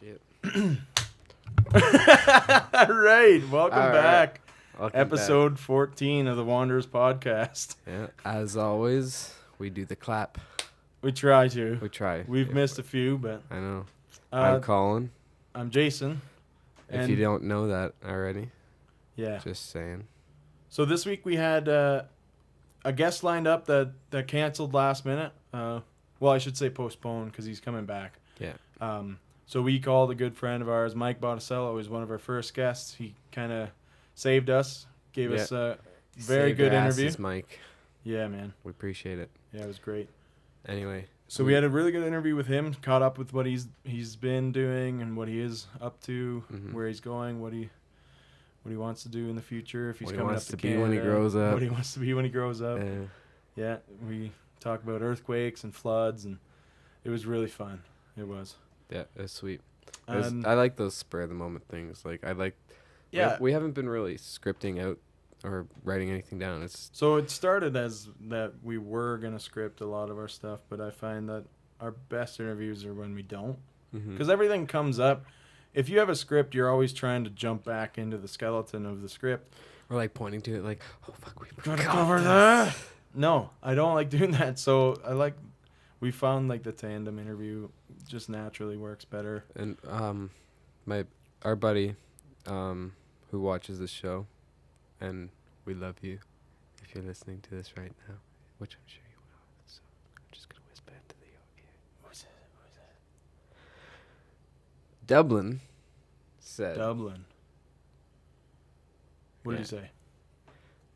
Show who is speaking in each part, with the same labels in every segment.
Speaker 1: Shit.
Speaker 2: All right, welcome back.
Speaker 1: Welcome
Speaker 2: Episode
Speaker 1: back.
Speaker 2: 14 of the Wanderers podcast.
Speaker 1: Yeah, as always, we do the clap.
Speaker 2: We try to.
Speaker 1: We try.
Speaker 2: We've missed a few, but
Speaker 1: I know. I'm Colin.
Speaker 2: I'm Jason.
Speaker 1: If you don't know that already,
Speaker 2: yeah.
Speaker 1: just saying.
Speaker 2: So this week we had a guest lined up that canceled last minute. Well, I should say postponed because he's coming back.
Speaker 1: Yeah.
Speaker 2: So we called a good friend of ours, Montebotticello, was one of our first guests. He kind of saved us, gave us a very good interview.
Speaker 1: Mike.
Speaker 2: Yeah, man.
Speaker 1: We appreciate it.
Speaker 2: Yeah, it was great.
Speaker 1: Anyway.
Speaker 2: So we had a really good interview with him, caught up with what he's been doing and what he is up to, where he's going, what he wants to do in the future, if he's coming up to Canada,
Speaker 1: what he wants to be when he grows up.
Speaker 2: What he wants to be when he grows up. Yeah, we talk about earthquakes and floods, and it was really fun. It was.
Speaker 1: Yeah, it was sweet. I like those spur of the moment things.
Speaker 2: Yeah.
Speaker 1: We haven't been really scripting out or writing anything down.
Speaker 2: So it started as that we were going to script a lot of our stuff, but I find that our best interviews are when we don't. Because everything comes up. If you have a script, you're always trying to jump back into the skeleton of the script.
Speaker 1: Or like pointing to it like, oh, fuck, we
Speaker 2: gotta cover that. No, I don't like doing that. So we found like the tandem interview just naturally works better.
Speaker 1: And our buddy who watches the show, and we love you if you're listening to this right now, which I'm sure you will. So I'm just gonna whisper into the ear. Who's it? Dublin said.
Speaker 2: What did he say?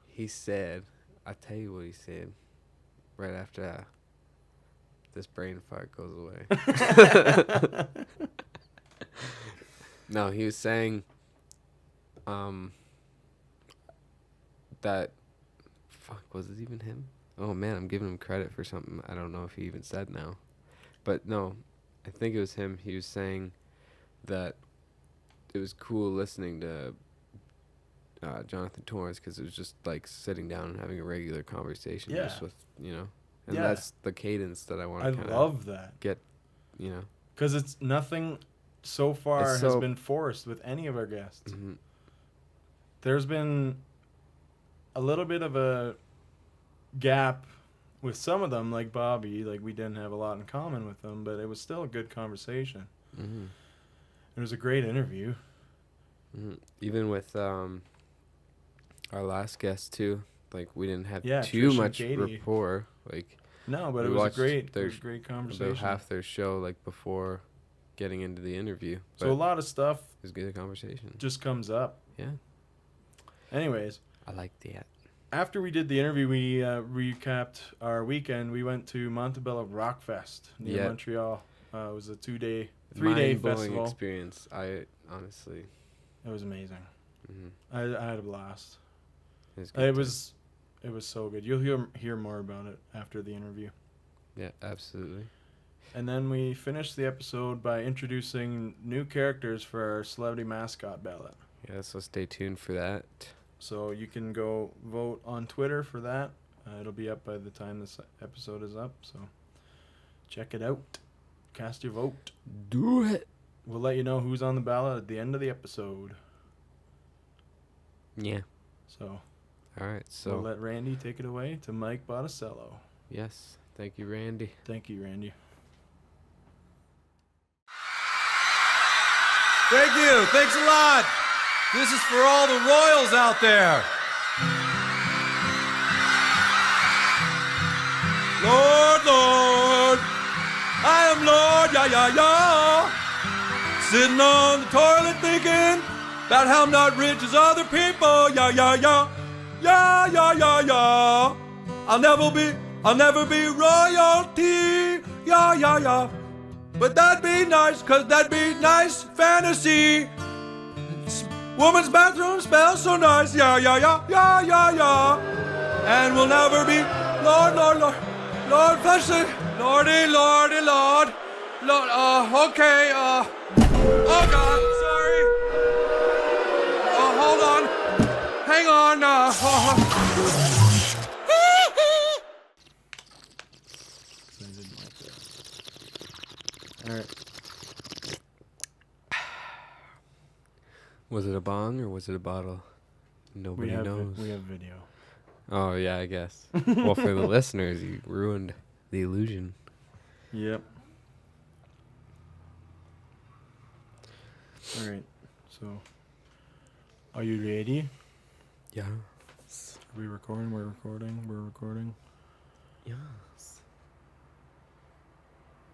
Speaker 1: He said, I'll tell you what he said right after this brain fart goes away. No, he was saying that, fuck, was it even him? Oh man, I'm giving him credit for something I don't know if he even said now. But no, I think it was him. He was saying that it was cool listening to Jonathan Torrance because it was just like sitting down and having a regular conversation just with, and that's the cadence that I want to kind of
Speaker 2: love that.
Speaker 1: Get,
Speaker 2: because it's nothing so far has been forced with any of our guests. There's been a little bit of a gap with some of them, like Bobby. Like, we didn't have a lot in common with them, but it was still a good conversation. It was a great interview.
Speaker 1: Even with our last guest too, like we didn't have too much rapport. Like,
Speaker 2: no, but it was a great conversation.
Speaker 1: About half their show, like before getting into the interview.
Speaker 2: So a lot of stuff
Speaker 1: is good conversation.
Speaker 2: Just comes up.
Speaker 1: Yeah.
Speaker 2: Anyways,
Speaker 1: I like that.
Speaker 2: After we did the interview, we recapped our weekend. We went to Montebello Rock Fest near Montreal. It was a 3-day festival.
Speaker 1: Experience. I honestly.
Speaker 2: It was amazing. I had a blast. It was so good. You'll hear more about it after the interview.
Speaker 1: Yeah, absolutely.
Speaker 2: And then we finished the episode by introducing new characters for our celebrity mascot ballot.
Speaker 1: Yeah, so stay tuned for that.
Speaker 2: So you can go vote on Twitter for that. It'll be up by the time this episode is up. So check it out. Cast your vote.
Speaker 1: Do it.
Speaker 2: We'll let you know who's on the ballot at the end of the episode.
Speaker 1: Yeah.
Speaker 2: So.
Speaker 1: All right. So
Speaker 2: we'll let Randy take it away to Mike Botticello.
Speaker 1: Yes. Thank you, Randy.
Speaker 2: Thank you, Randy.
Speaker 3: Thank you. Thanks a lot. This is for all the royals out there. Lord, Lord, I am Lord, sitting on the toilet thinking about how I'm not rich as other people, I'll never be royalty, but that'd be nice, 'cause that'd be nice fantasy. Woman's bathroom smells so nice, and we'll never be Lord, bless it, Lordy, Lord, okay, oh God, sorry, hold on, hang on,
Speaker 2: All right.
Speaker 1: Was it a bong or was it a bottle? Nobody knows.
Speaker 2: We have video.
Speaker 1: Oh, yeah, I guess. Well, for the listeners, you ruined the illusion.
Speaker 2: Yep. All right. So, are you ready?
Speaker 1: Yeah.
Speaker 2: Are we recording? We're recording.
Speaker 1: Yes.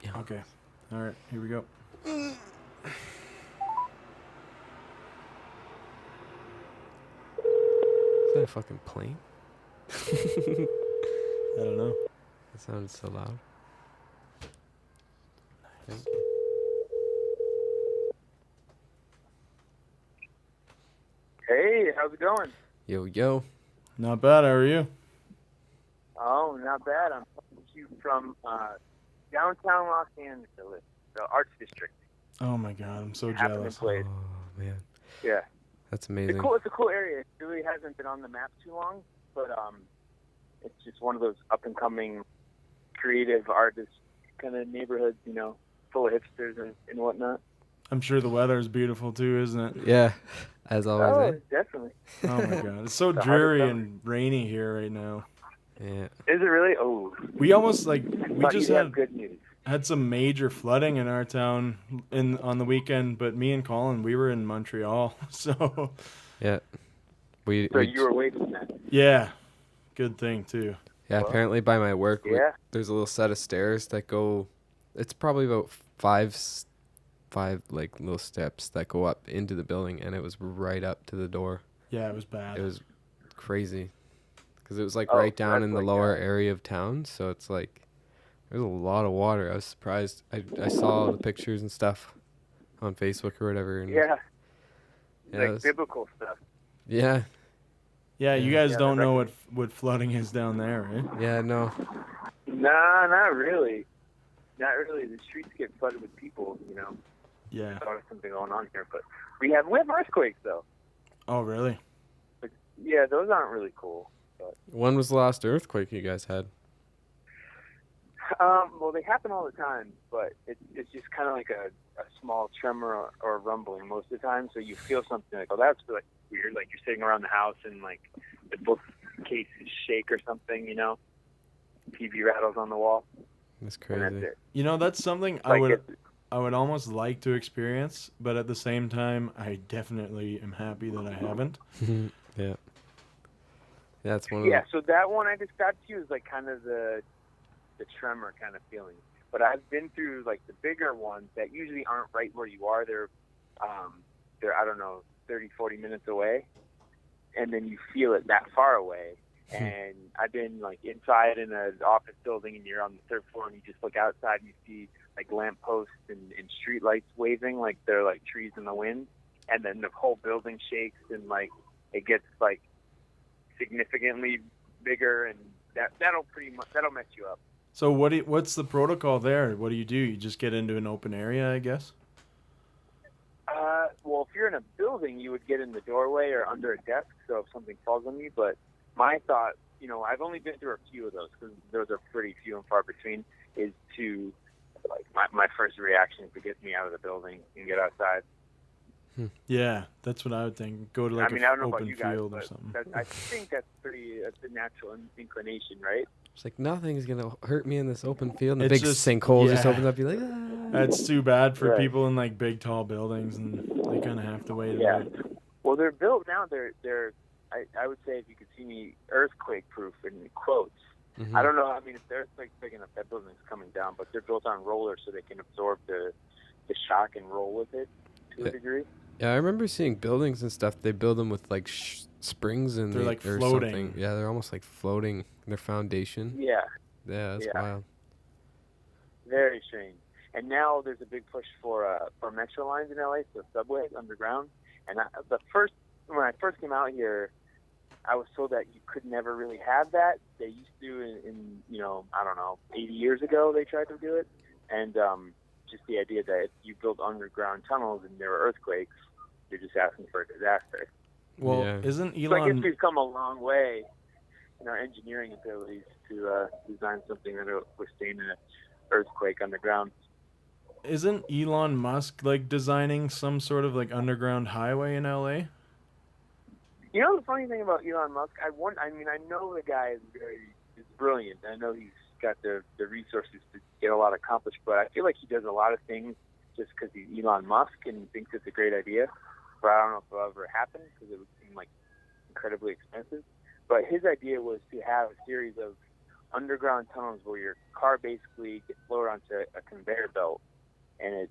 Speaker 1: Yeah.
Speaker 2: Okay. All right. Here we go.
Speaker 1: Is that a fucking plane?
Speaker 2: I don't know.
Speaker 1: That sounded so loud. Thank you.
Speaker 4: Hey, how's it going?
Speaker 1: Yo, yo.
Speaker 2: Not bad. How are you?
Speaker 4: Oh, not bad. I'm talking to you from downtown Los Angeles, the Arts District.
Speaker 2: Oh my God, I'm so
Speaker 4: Happening
Speaker 2: jealous.
Speaker 4: place.
Speaker 1: Oh, man.
Speaker 4: Yeah,
Speaker 1: That's amazing.
Speaker 4: it's a cool area. It really hasn't been on the map too long, but it's just one of those up and coming creative artist kind of neighborhoods, you know, full of hipsters and whatnot.
Speaker 2: I'm sure the weather is beautiful too, isn't it?
Speaker 1: Yeah, as always.
Speaker 4: Definitely.
Speaker 2: Oh my God, it's so
Speaker 4: The
Speaker 2: dreary
Speaker 4: hardest
Speaker 2: and rainy here right now.
Speaker 1: Yeah.
Speaker 4: Is it really? Oh,
Speaker 2: We almost we
Speaker 4: thought
Speaker 2: just
Speaker 4: you'd have good news.
Speaker 2: had some major flooding in our town on the weekend, but me and Colin, we were in Montreal, so
Speaker 1: Yeah.
Speaker 4: So you were away from that.
Speaker 2: yeah, good thing too.
Speaker 1: Yeah,
Speaker 4: Well,
Speaker 1: apparently by my work,
Speaker 4: Yeah.
Speaker 1: there's a little set of stairs that go. It's probably about five like little steps that go up into the building, and it was right up to the door.
Speaker 2: Yeah, it was bad.
Speaker 1: It was crazy, because it was like
Speaker 4: Oh,
Speaker 1: right down
Speaker 4: that's
Speaker 1: in the
Speaker 4: like,
Speaker 1: lower area of town, so it's like there's a lot of water. I was surprised. I saw the pictures and stuff on Facebook or whatever. And
Speaker 4: Yeah.
Speaker 1: yeah,
Speaker 4: Like
Speaker 1: it was-
Speaker 4: biblical stuff.
Speaker 1: yeah,
Speaker 2: Yeah, you guys
Speaker 4: Yeah,
Speaker 2: don't
Speaker 4: the
Speaker 2: know what flooding is down there, right?
Speaker 1: yeah, no,
Speaker 4: Nah, not really. Not really. The streets get flooded with people, you know.
Speaker 2: Yeah.
Speaker 4: There's something going on here, but we have earthquakes though.
Speaker 2: Oh, really?
Speaker 4: But yeah, those aren't really cool. But
Speaker 1: when was the last earthquake you guys had?
Speaker 4: well, they happen all the time, but it's just kind of like a small tremor or rumbling most of the time. So you feel something like, oh, that's like weird. Like you're sitting around the house and like the bookcases shake or something, you know. TV rattles on the wall.
Speaker 1: That's
Speaker 4: And that's
Speaker 1: crazy.
Speaker 4: it.
Speaker 2: You know, that's something
Speaker 4: Like
Speaker 2: I would almost like to experience, but at the same time, I definitely am happy that I haven't.
Speaker 1: Yeah. That's one of
Speaker 4: Yeah, so that one I described to you is like kind of the tremor kind of feeling. But I've been through like the bigger ones that usually aren't right where you are. They're I don't know, 30, 40 minutes away, and then you feel it that far away. And I've been like inside in an office building, and you're on the third floor, and you just look outside and you see like lampposts and street lights waving like they're like trees in the wind, and then the whole building shakes and like it gets like significantly bigger, and that'll mess you up.
Speaker 2: So what's the protocol there? What do? You just get into an open area, I guess?
Speaker 4: Well, if you're in a building, you would get in the doorway or under a desk, so if something falls on you. But my thought, you know, I've only been through a few of those because those are pretty few and far between, is to, like, my first reaction is to get me out of the building and get outside.
Speaker 2: Yeah, that's what I would think. Go to like
Speaker 4: I
Speaker 2: an
Speaker 4: don't know about
Speaker 2: open
Speaker 4: you guys,
Speaker 2: field or
Speaker 4: but
Speaker 2: something.
Speaker 4: I think that's a natural inclination, right?
Speaker 1: It's like nothing's gonna hurt me in this open field. And the
Speaker 2: It's
Speaker 1: big
Speaker 2: just-
Speaker 1: sinkhole just
Speaker 2: yeah.
Speaker 1: opens up. You're like, ah.
Speaker 2: That's too bad for
Speaker 4: Right.
Speaker 2: people in like big tall buildings, and they kind of have to wait it
Speaker 4: Yeah.
Speaker 2: out.
Speaker 4: Well, they're built now. They're I would say, if you could see me, earthquake proof in quotes.
Speaker 1: Mhm.
Speaker 4: I don't know. I mean, if the earthquake's big enough, that building's coming down. But they're built on rollers, so they can absorb the shock and roll with it to a
Speaker 1: Yeah.
Speaker 4: degree.
Speaker 1: Yeah, I remember seeing buildings and stuff. They build them with like springs and
Speaker 2: They're, like,
Speaker 1: or
Speaker 2: floating.
Speaker 1: something. Yeah, they're almost like floating in their foundation.
Speaker 4: Yeah,
Speaker 1: Yeah, that's
Speaker 4: Yeah.
Speaker 1: wild.
Speaker 4: very strange. And now there's a big push for metro lines in LA, so subways underground. And when I first came out here, I was told that you could never really have that. They used to in you know, I don't know, 80 years ago they tried to do it, and just the idea that if you build underground tunnels and there are earthquakes, you're just asking for a disaster.
Speaker 2: Well,
Speaker 1: Yeah.
Speaker 2: isn't
Speaker 4: So I guess
Speaker 2: Elon?
Speaker 4: we've come a long way in our engineering abilities to design something that will withstand an earthquake underground.
Speaker 2: isn't Elon Musk like designing some sort of like underground highway in LA?
Speaker 4: You know the funny thing about Elon Musk? I know the guy is brilliant. I know he's got the resources to get a lot accomplished, but I feel like he does a lot of things just because he's Elon Musk and thinks it's a great idea. But I don't know if it'll ever happen because it would seem like incredibly expensive. But his idea was to have a series of underground tunnels where your car basically gets lowered onto a conveyor belt and it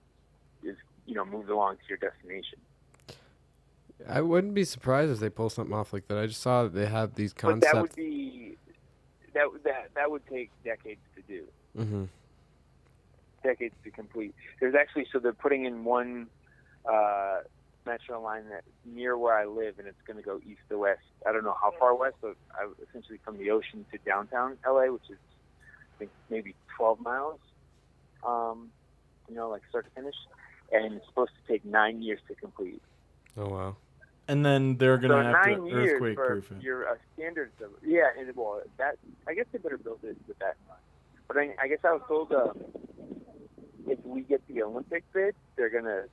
Speaker 4: is, moved along to your destination.
Speaker 1: I wouldn't be surprised if they pull something off like that. I just saw that they have these concepts.
Speaker 4: But that would be that would take decades to do.
Speaker 1: Mm-hmm.
Speaker 4: Decades to complete. There's actually they're putting in one metro line that near where I live, and it's going to go east to west. I don't know how far west, but essentially from the ocean to downtown LA, which is I think maybe 12 miles. Like start to finish, and it's supposed to take 9 years to complete.
Speaker 1: Oh wow!
Speaker 2: And then they're gonna have to
Speaker 4: 9 years
Speaker 2: earthquake
Speaker 4: for
Speaker 2: proof it.
Speaker 4: your standards of that I guess they better build it with that in mind. But I guess I was told if we get the Olympic bid, they're gonna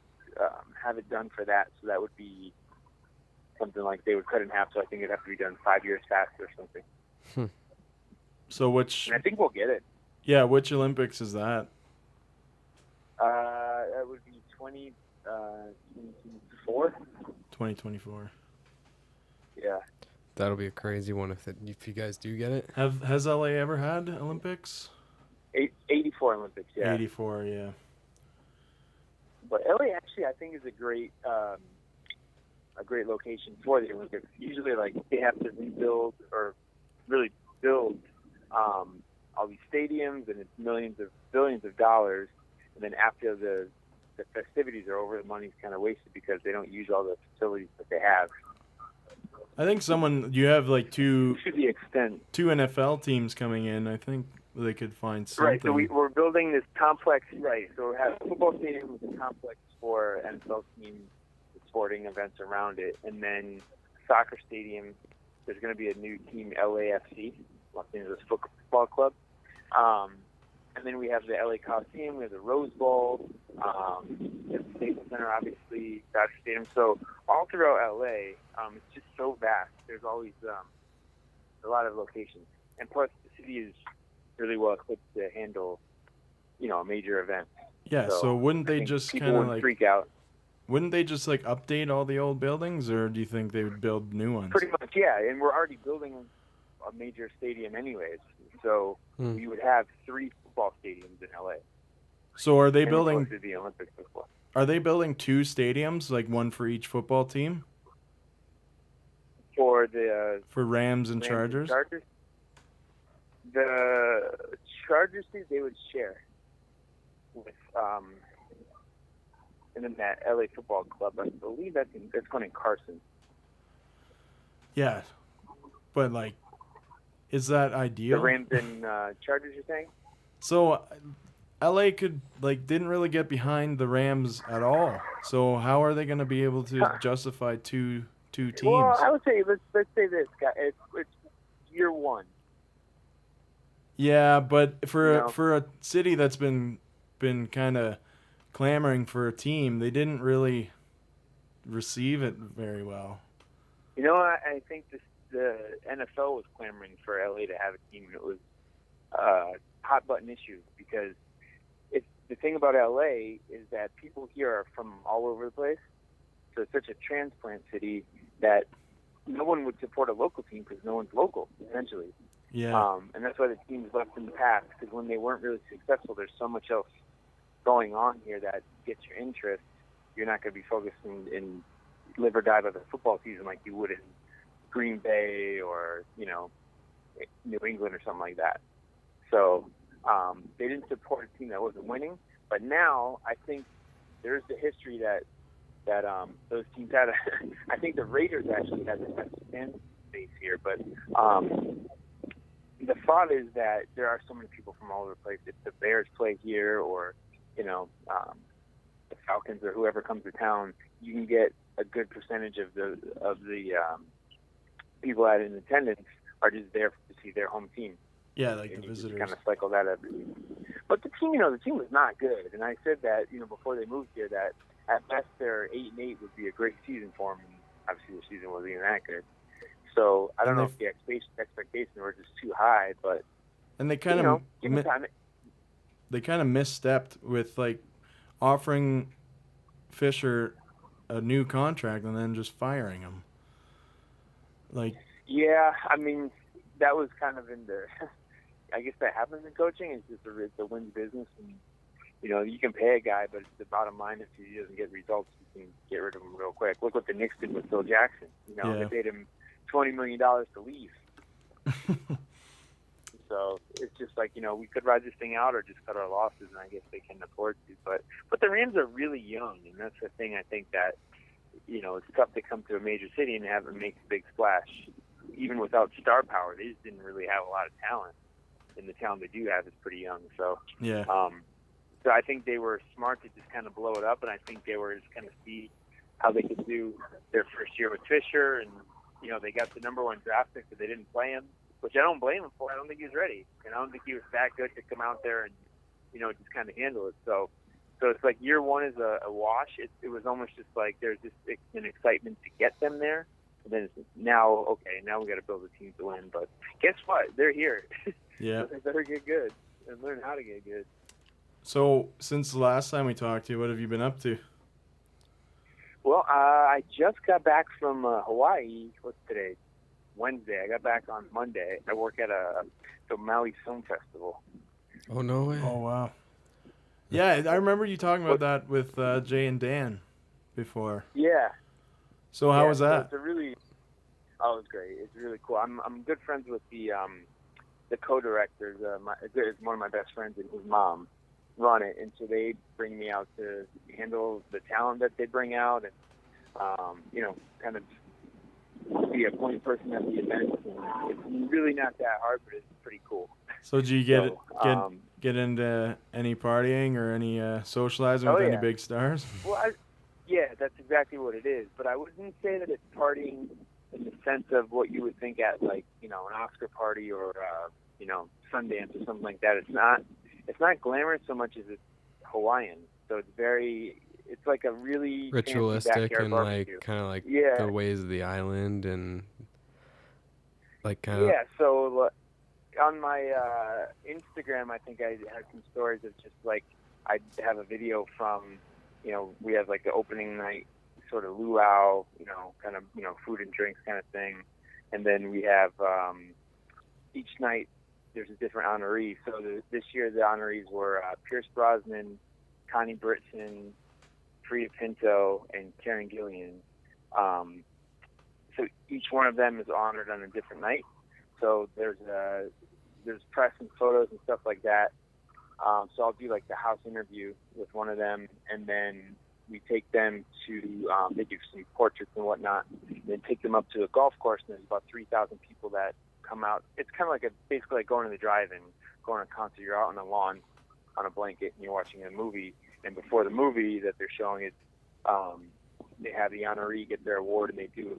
Speaker 4: have it done for that. So that would be something like they would cut it in half. So I think it'd have to be done 5 years faster or something.
Speaker 2: So
Speaker 4: And I think we'll get it.
Speaker 2: Yeah, which Olympics is that?
Speaker 4: That would be 2024.
Speaker 2: 2024.
Speaker 4: Yeah.
Speaker 1: That'll be a crazy one if you guys do get it.
Speaker 2: Has LA ever had Olympics?
Speaker 4: 84 Olympics, yeah.
Speaker 2: 84, yeah.
Speaker 4: But LA actually, I think, is a great location for the Olympics. Usually, like they have to rebuild or really build all these stadiums, and it's billions of dollars. And then after the festivities are over, the money's kind of wasted because they don't use all the facilities that they have.
Speaker 2: I think you have like
Speaker 4: to the extent
Speaker 2: 2 NFL teams coming in. I think they could find something.
Speaker 4: Right, so we're building this complex, right, so we have a football stadium with a complex for NFL teams, sporting events around it, and then soccer stadium, there's going to be a new team, LAFC, Los Angeles Football Club, and then we have the LA Coliseum, we have the Rose Bowl, we have the Staples Center, obviously, Dodger Stadium, so all throughout LA, it's just so vast, there's always a lot of locations, and plus the city is really well equipped to handle, a major event.
Speaker 2: Yeah, so wouldn't they just kind of like
Speaker 4: freak out?
Speaker 2: Wouldn't they just like update all the old buildings, or do you think they would build new ones?
Speaker 4: Pretty much, yeah. And we're already building a major stadium anyways, so we would have 3 football stadiums in LA.
Speaker 2: So are they building
Speaker 4: the Olympics football?
Speaker 2: Are they building 2 stadiums, like one for each football team?
Speaker 4: For
Speaker 2: Rams and Chargers?
Speaker 4: The Chargers team, they would share with and then that LA Football Club. I believe that's going in Carson.
Speaker 2: Yeah, but like, is that ideal?
Speaker 4: The Rams and Chargers, you're saying?
Speaker 2: So, LA didn't really get behind the Rams at all. So how are they going to be able to justify two teams?
Speaker 4: Well, I would say let's say this, guy. It's year 1.
Speaker 2: Yeah, but for a city that's been kind of clamoring for a team, they didn't really receive it very well.
Speaker 4: I think the NFL was clamoring for LA to have a team, and it was a hot button issue because the thing about LA is that people here are from all over the place, so it's such a transplant city that no one would support a local team because no one's local, essentially.
Speaker 2: Yeah.
Speaker 4: And that's why the teams left in the past, because when they weren't really successful, there's so much else going on here that gets your interest. You're not going to be focused in live or die by the football season like you would in Green Bay or, New England or something like that. So they didn't support a team that wasn't winning. But now I think there's the history that those teams had. I think the Raiders actually had the best fan base here, but the thought is that there are so many people from all over the place. If the Bears play here, or the Falcons, or whoever comes to town, you can get a good percentage of the people out in attendance are just there to see their home team.
Speaker 2: Yeah, like
Speaker 4: and
Speaker 2: the
Speaker 4: you
Speaker 2: visitors.
Speaker 4: kind of cycle that every week. But the team was not good. And I said that, before they moved here, that at best their 8-8 would be a great season for them. And obviously the season wasn't even that good. So I don't know if the expectations were just too high, but
Speaker 2: they kind of misstepped with like offering Fisher a new contract and then just firing him.
Speaker 4: Yeah, I mean, that was kind of in the. I guess that happens in coaching. It's just a wins business, and you can pay a guy, but the bottom line, if he doesn't get results, you can get rid of him real quick. Look what the Knicks did with Phil Jackson. They paid him $20 million to leave. So it's just like, we could ride this thing out or just cut our losses, and I guess they can afford to. But the Rams are really young, and that's the thing I think that, it's tough to come to a major city and have them make a big splash. Even without star power, they just didn't really have a lot of talent, and the talent they do have is pretty young. So, so I think they were smart to just kind of blow it up, and I think they were just kind of see how they could do their first year with Fisher, and they got the number 1 draft pick, but they didn't play him, which I don't blame him for. I don't think he was ready, and I don't think he was that good to come out there and just kind of handle it. So it's like year 1 is a wash. It was almost just like there's just an excitement to get them there. And then now we got to build a team to win. But guess what? They're here.
Speaker 2: Yeah.
Speaker 4: They better get good and learn how to get good.
Speaker 2: So since the last time we talked to you, what have you been up to?
Speaker 4: Well, I just got back from Hawaii. What's today? Wednesday. I got back on Monday. I work at the Maui Film Festival.
Speaker 1: Oh, no way.
Speaker 2: Oh, wow. Yeah, I remember you talking about that with Jay and Dan before.
Speaker 4: Yeah.
Speaker 2: So how was that?
Speaker 4: So it was great. It's really cool. I'm good friends with the co-directors. It's one of my best friends and his mom run it, and so they bring me out to handle the talent that they bring out, and kind of be a point person at the event. And it's really not that hard, but it's pretty cool.
Speaker 2: So do you get into any partying or any socializing with any big stars?
Speaker 4: Well, yeah, that's exactly what it is. But I wouldn't say that it's partying in the sense of what you would think at like an Oscar party or Sundance or something like that. It's not glamorous so much as it's Hawaiian. So it's like a really
Speaker 1: ritualistic and
Speaker 4: barbecue.
Speaker 1: like kind of like the ways of the island and like kind of.
Speaker 4: Yeah. So on my Instagram, I think I had some stories of just like I'd have a video from. We have like the opening night sort of luau, kind of, food and drinks kind of thing. And then we have each night there's a different honoree. So this year the honorees were Pierce Brosnan, Connie Britton, Frida Pinto, and Karen Gillian. So each one of them is honored on a different night. So there's press and photos and stuff like that. So I'll do like the house interview with one of them, and then we take them to, they do some portraits and whatnot, and then take them up to a golf course, and there's about 3,000 people that come out. It's kind of like basically like going to the drive-in, going to a concert. You're out on the lawn on a blanket, and you're watching a movie, and before the movie that they're showing it, they have the honoree get their award, and they do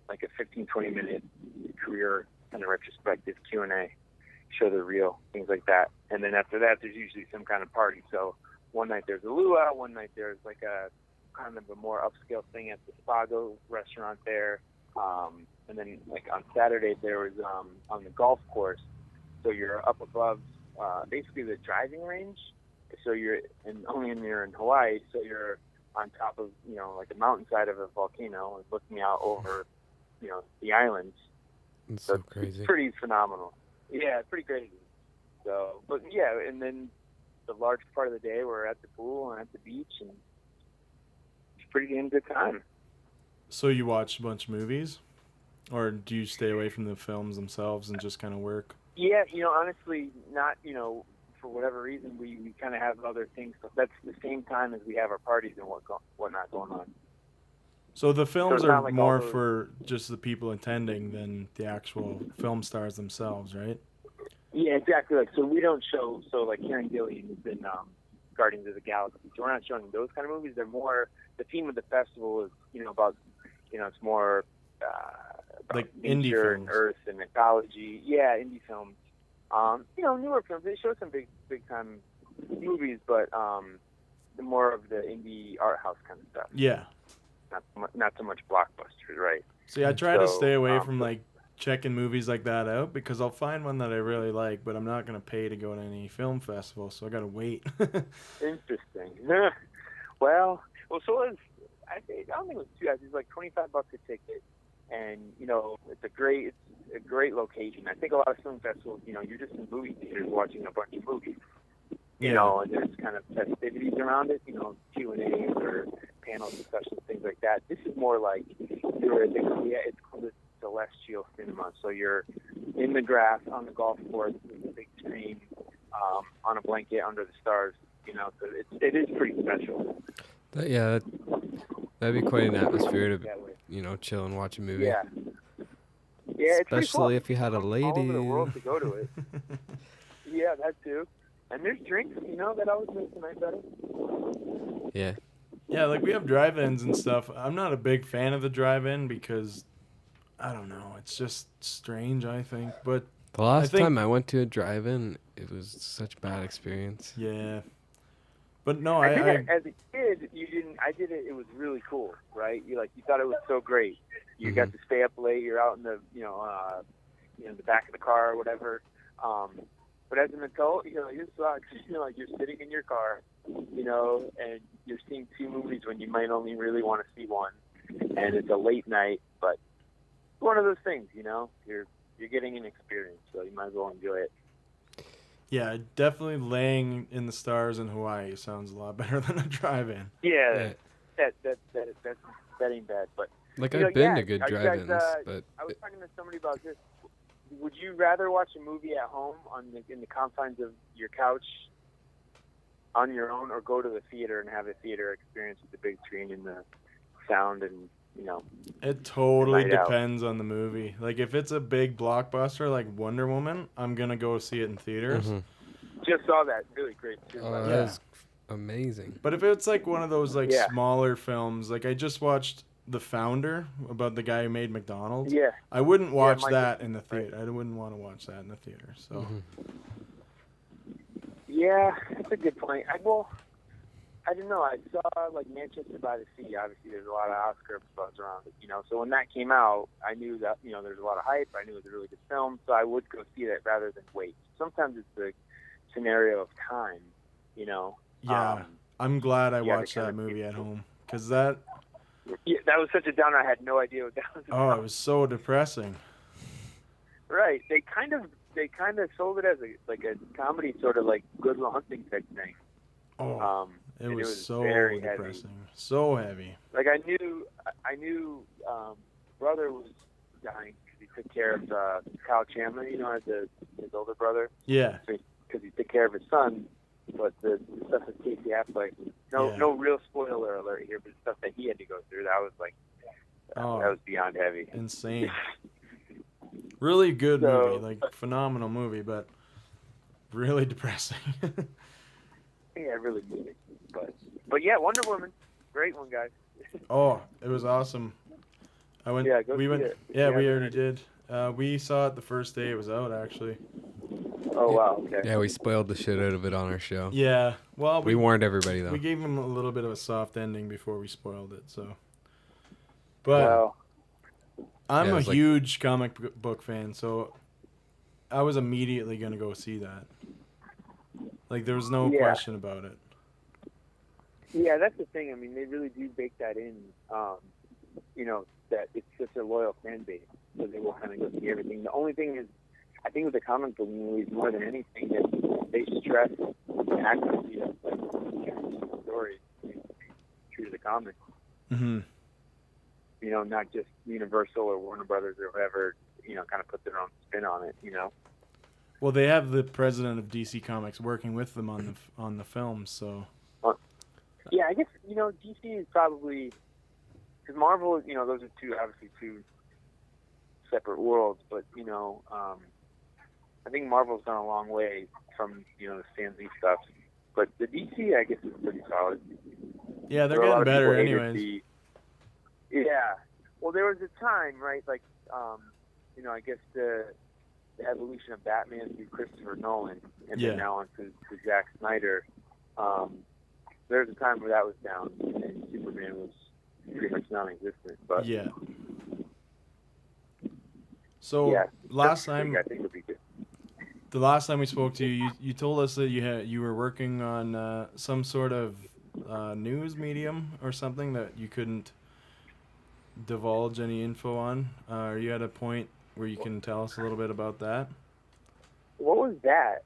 Speaker 4: like a 15-20 minute career kind of retrospective Q&A. Show the reel, things like that. And then after that, there's usually some kind of party. So one night there's a luau, one night there's like a kind of a more upscale thing at the Spago restaurant there. And then like on Saturday there was on the golf course. So you're up above basically the driving range. So you're you're in Hawaii. So you're on top of like a mountainside of a volcano and looking out over the islands.
Speaker 1: It's so crazy.
Speaker 4: It's pretty phenomenal. Yeah, pretty crazy. So, but yeah, and then the large part of the day we're at the pool and at the beach, and it's a pretty damn good time.
Speaker 2: So you watch a bunch of movies, or do you stay away from the films themselves and just kind of work?
Speaker 4: Yeah, honestly, not, for whatever reason, we kind of have other things. But that's the same time as we have our parties and whatnot going on.
Speaker 2: So the films are like more for just the people attending than the actual film stars themselves, right?
Speaker 4: Yeah, exactly. Like, so we don't show. So like Karen Gillian has been Guardians of the Galaxy. So we're not showing those kind of movies. They're more, the theme of the festival is about it's more about
Speaker 2: like
Speaker 4: nature
Speaker 2: indie films
Speaker 4: and Earth and ecology. Yeah, indie films. newer films. They show some big time movies, but more of the indie art house kind of stuff.
Speaker 2: Yeah.
Speaker 4: Not so much blockbusters, right?
Speaker 2: See, I try to stay away from like checking movies like that out because I'll find one that I really like, but I'm not gonna pay to go to any film festival, so I gotta wait.
Speaker 4: Interesting. well, so it was. I don't think it was too bad. It was like $25 a ticket, and it's a great location. I think a lot of film festivals, you're just in movie theaters watching a bunch of movies. You know, and there's kind of festivities around it, Q&As or panel discussions, things like that. This is more like it's called the Celestial Cinema. So you're in the grass on the golf course with a big screen on a blanket under the stars. So it is pretty special.
Speaker 1: That'd be quite an atmosphere to, chill and watch a movie.
Speaker 4: Yeah. Yeah, it's pretty cool.
Speaker 1: Especially if you had a lady.
Speaker 4: All over the world to go to it. Yeah, that too. And there's drinks, that always makes the night better.
Speaker 1: Yeah.
Speaker 2: Yeah, like we have drive-ins and stuff. I'm not a big fan of the drive-in because, I don't know, it's just strange, I think. But
Speaker 1: the last time I went to a drive-in, it was such a bad experience.
Speaker 2: Yeah. But no,
Speaker 4: I think as a kid, I did it, it was really cool, right? You thought it was so great. You got to stay up late, you're out in the, the back of the car or whatever. But as an adult, you suck. You're sitting in your car, and you're seeing two movies when you might only really want to see one, and it's a late night. But it's one of those things, you're getting an experience, so you might as well enjoy it.
Speaker 2: Yeah, definitely laying in the stars in Hawaii sounds a lot better than a drive-in.
Speaker 4: Yeah. That ain't bad. But
Speaker 1: I've been to good drive-ins, but
Speaker 4: I was talking to somebody about this. Would you rather watch a movie at home in the confines of your couch on your own, or go to the theater and have a theater experience with the big screen and the sound and
Speaker 2: It totally depends on the movie. Like if it's a big blockbuster like Wonder Woman, I'm gonna go see it in theaters.
Speaker 1: Mm-hmm.
Speaker 4: Just saw that, really great too.
Speaker 1: Oh, that was amazing.
Speaker 2: But if it's like one of those smaller films, like I just watched The Founder about the guy who made McDonald's.
Speaker 4: Yeah.
Speaker 2: I wouldn't watch that in the theater. I wouldn't want to watch that in the theater. So.
Speaker 4: Yeah, that's a good point. I don't know. I saw Manchester by the Sea. Obviously, there's a lot of Oscar buzz around it. So when that came out, I knew that there's a lot of hype. I knew it was a really good film, so I would go see that rather than wait. Sometimes it's the scenario of time.
Speaker 2: Yeah, I'm glad I watched that movie at home because that.
Speaker 4: Yeah, that was such a downer. I had no idea what that was about.
Speaker 2: Oh, it was so depressing.
Speaker 4: Right. They kind of sold it as a comedy, sort of like Good Will Hunting type thing.
Speaker 2: Oh, it was so
Speaker 4: very
Speaker 2: depressing,
Speaker 4: heavy.
Speaker 2: So heavy.
Speaker 4: Like I knew, brother was dying because he took care of Kyle Chandler, as his older brother.
Speaker 2: Yeah.
Speaker 4: Because he took care of his son. But the stuff with Casey Affleck, no real spoiler alert here, but the stuff that he had to go through, that was that was beyond heavy.
Speaker 2: Insane. Really good movie, phenomenal movie, but really depressing.
Speaker 4: Yeah, really good. But yeah, Wonder Woman, great one, guys.
Speaker 2: Oh, it was awesome. I went.
Speaker 4: Yeah, we
Speaker 2: went. Yeah, we already did. We saw it the first day it was out, actually.
Speaker 4: Oh, wow, okay.
Speaker 1: Yeah, we spoiled the shit out of it on our show.
Speaker 2: Yeah, well,
Speaker 1: we warned everybody, though.
Speaker 2: We gave him a little bit of a soft ending before we spoiled it, so. But I'm a huge comic book fan, so I was immediately going to go see that. There was no question about it.
Speaker 4: Yeah, that's the thing. I mean, they really do bake that in, that it's such a loyal fan base, so they will kind of go see everything. The only thing is, I think with the comic book movies, more than anything, that they stress the accuracy of the stories, true to the comics.
Speaker 2: Mm-hmm.
Speaker 4: Not just Universal or Warner Brothers or whoever, kind of put their own spin on it.
Speaker 2: Well, they have the president of DC Comics working with them on the film, so.
Speaker 4: Yeah, I guess DC is probably, because Marvel, those are obviously two separate worlds, but I think Marvel's gone a long way from the Stan Lee stuff, but the DC I guess is pretty solid.
Speaker 2: Yeah, they're getting better anyways.
Speaker 4: Yeah, well, there was a time, right? I guess the the evolution of Batman through Christopher Nolan, and
Speaker 2: Yeah.
Speaker 4: then now on to Zack Snyder. There was a time where that was down, and Superman was pretty much non-existent. But
Speaker 2: Yeah. So
Speaker 4: yeah,
Speaker 2: last
Speaker 4: Justice League,
Speaker 2: time,
Speaker 4: I think would be good.
Speaker 2: the last time we spoke to you, you told us that you were working on some sort of news medium or something that you couldn't divulge any info on. Are you at a point where you can tell us a little bit about that?
Speaker 4: What was that?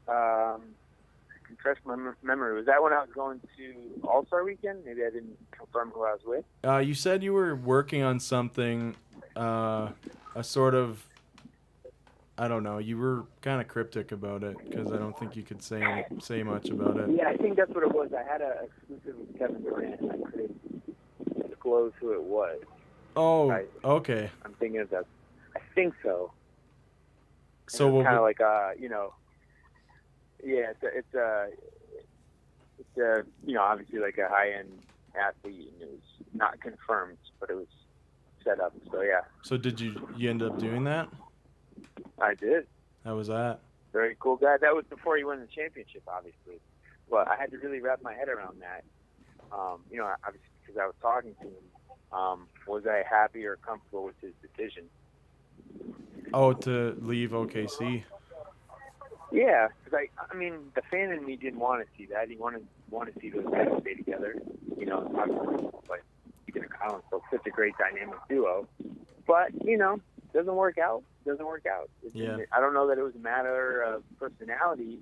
Speaker 4: Refresh my memory. Was that when I was going to All-Star Weekend? Maybe I didn't confirm who I was with.
Speaker 2: You said you were working on something, a sort of, I don't know. You were kind of cryptic about it because I don't think you could say much about it.
Speaker 4: Yeah, I think that's what it was. I had an exclusive with Kevin Durant, and I couldn't disclose who it was.
Speaker 2: Oh,
Speaker 4: Right.
Speaker 2: okay.
Speaker 4: I'm thinking of that. I think so.
Speaker 2: So
Speaker 4: it's kind of like it's obviously like a high-end athlete, and it was not confirmed, but it was set up. So yeah.
Speaker 2: So did you end up doing that?
Speaker 4: I did.
Speaker 2: How was that?
Speaker 4: Very cool guy. That was before he won the championship, obviously. But I had to really wrap my head around that. Obviously because I was talking to him. Was I happy or comfortable with his decision?
Speaker 2: Oh, to leave OKC.
Speaker 4: Yeah, because I mean, the fan in me didn't want to see that. He wanted to see those guys stay together. Obviously, like Ethan and Collins, so such a great dynamic duo. But doesn't work out.
Speaker 2: Yeah.
Speaker 4: I don't know that it was a matter of personality.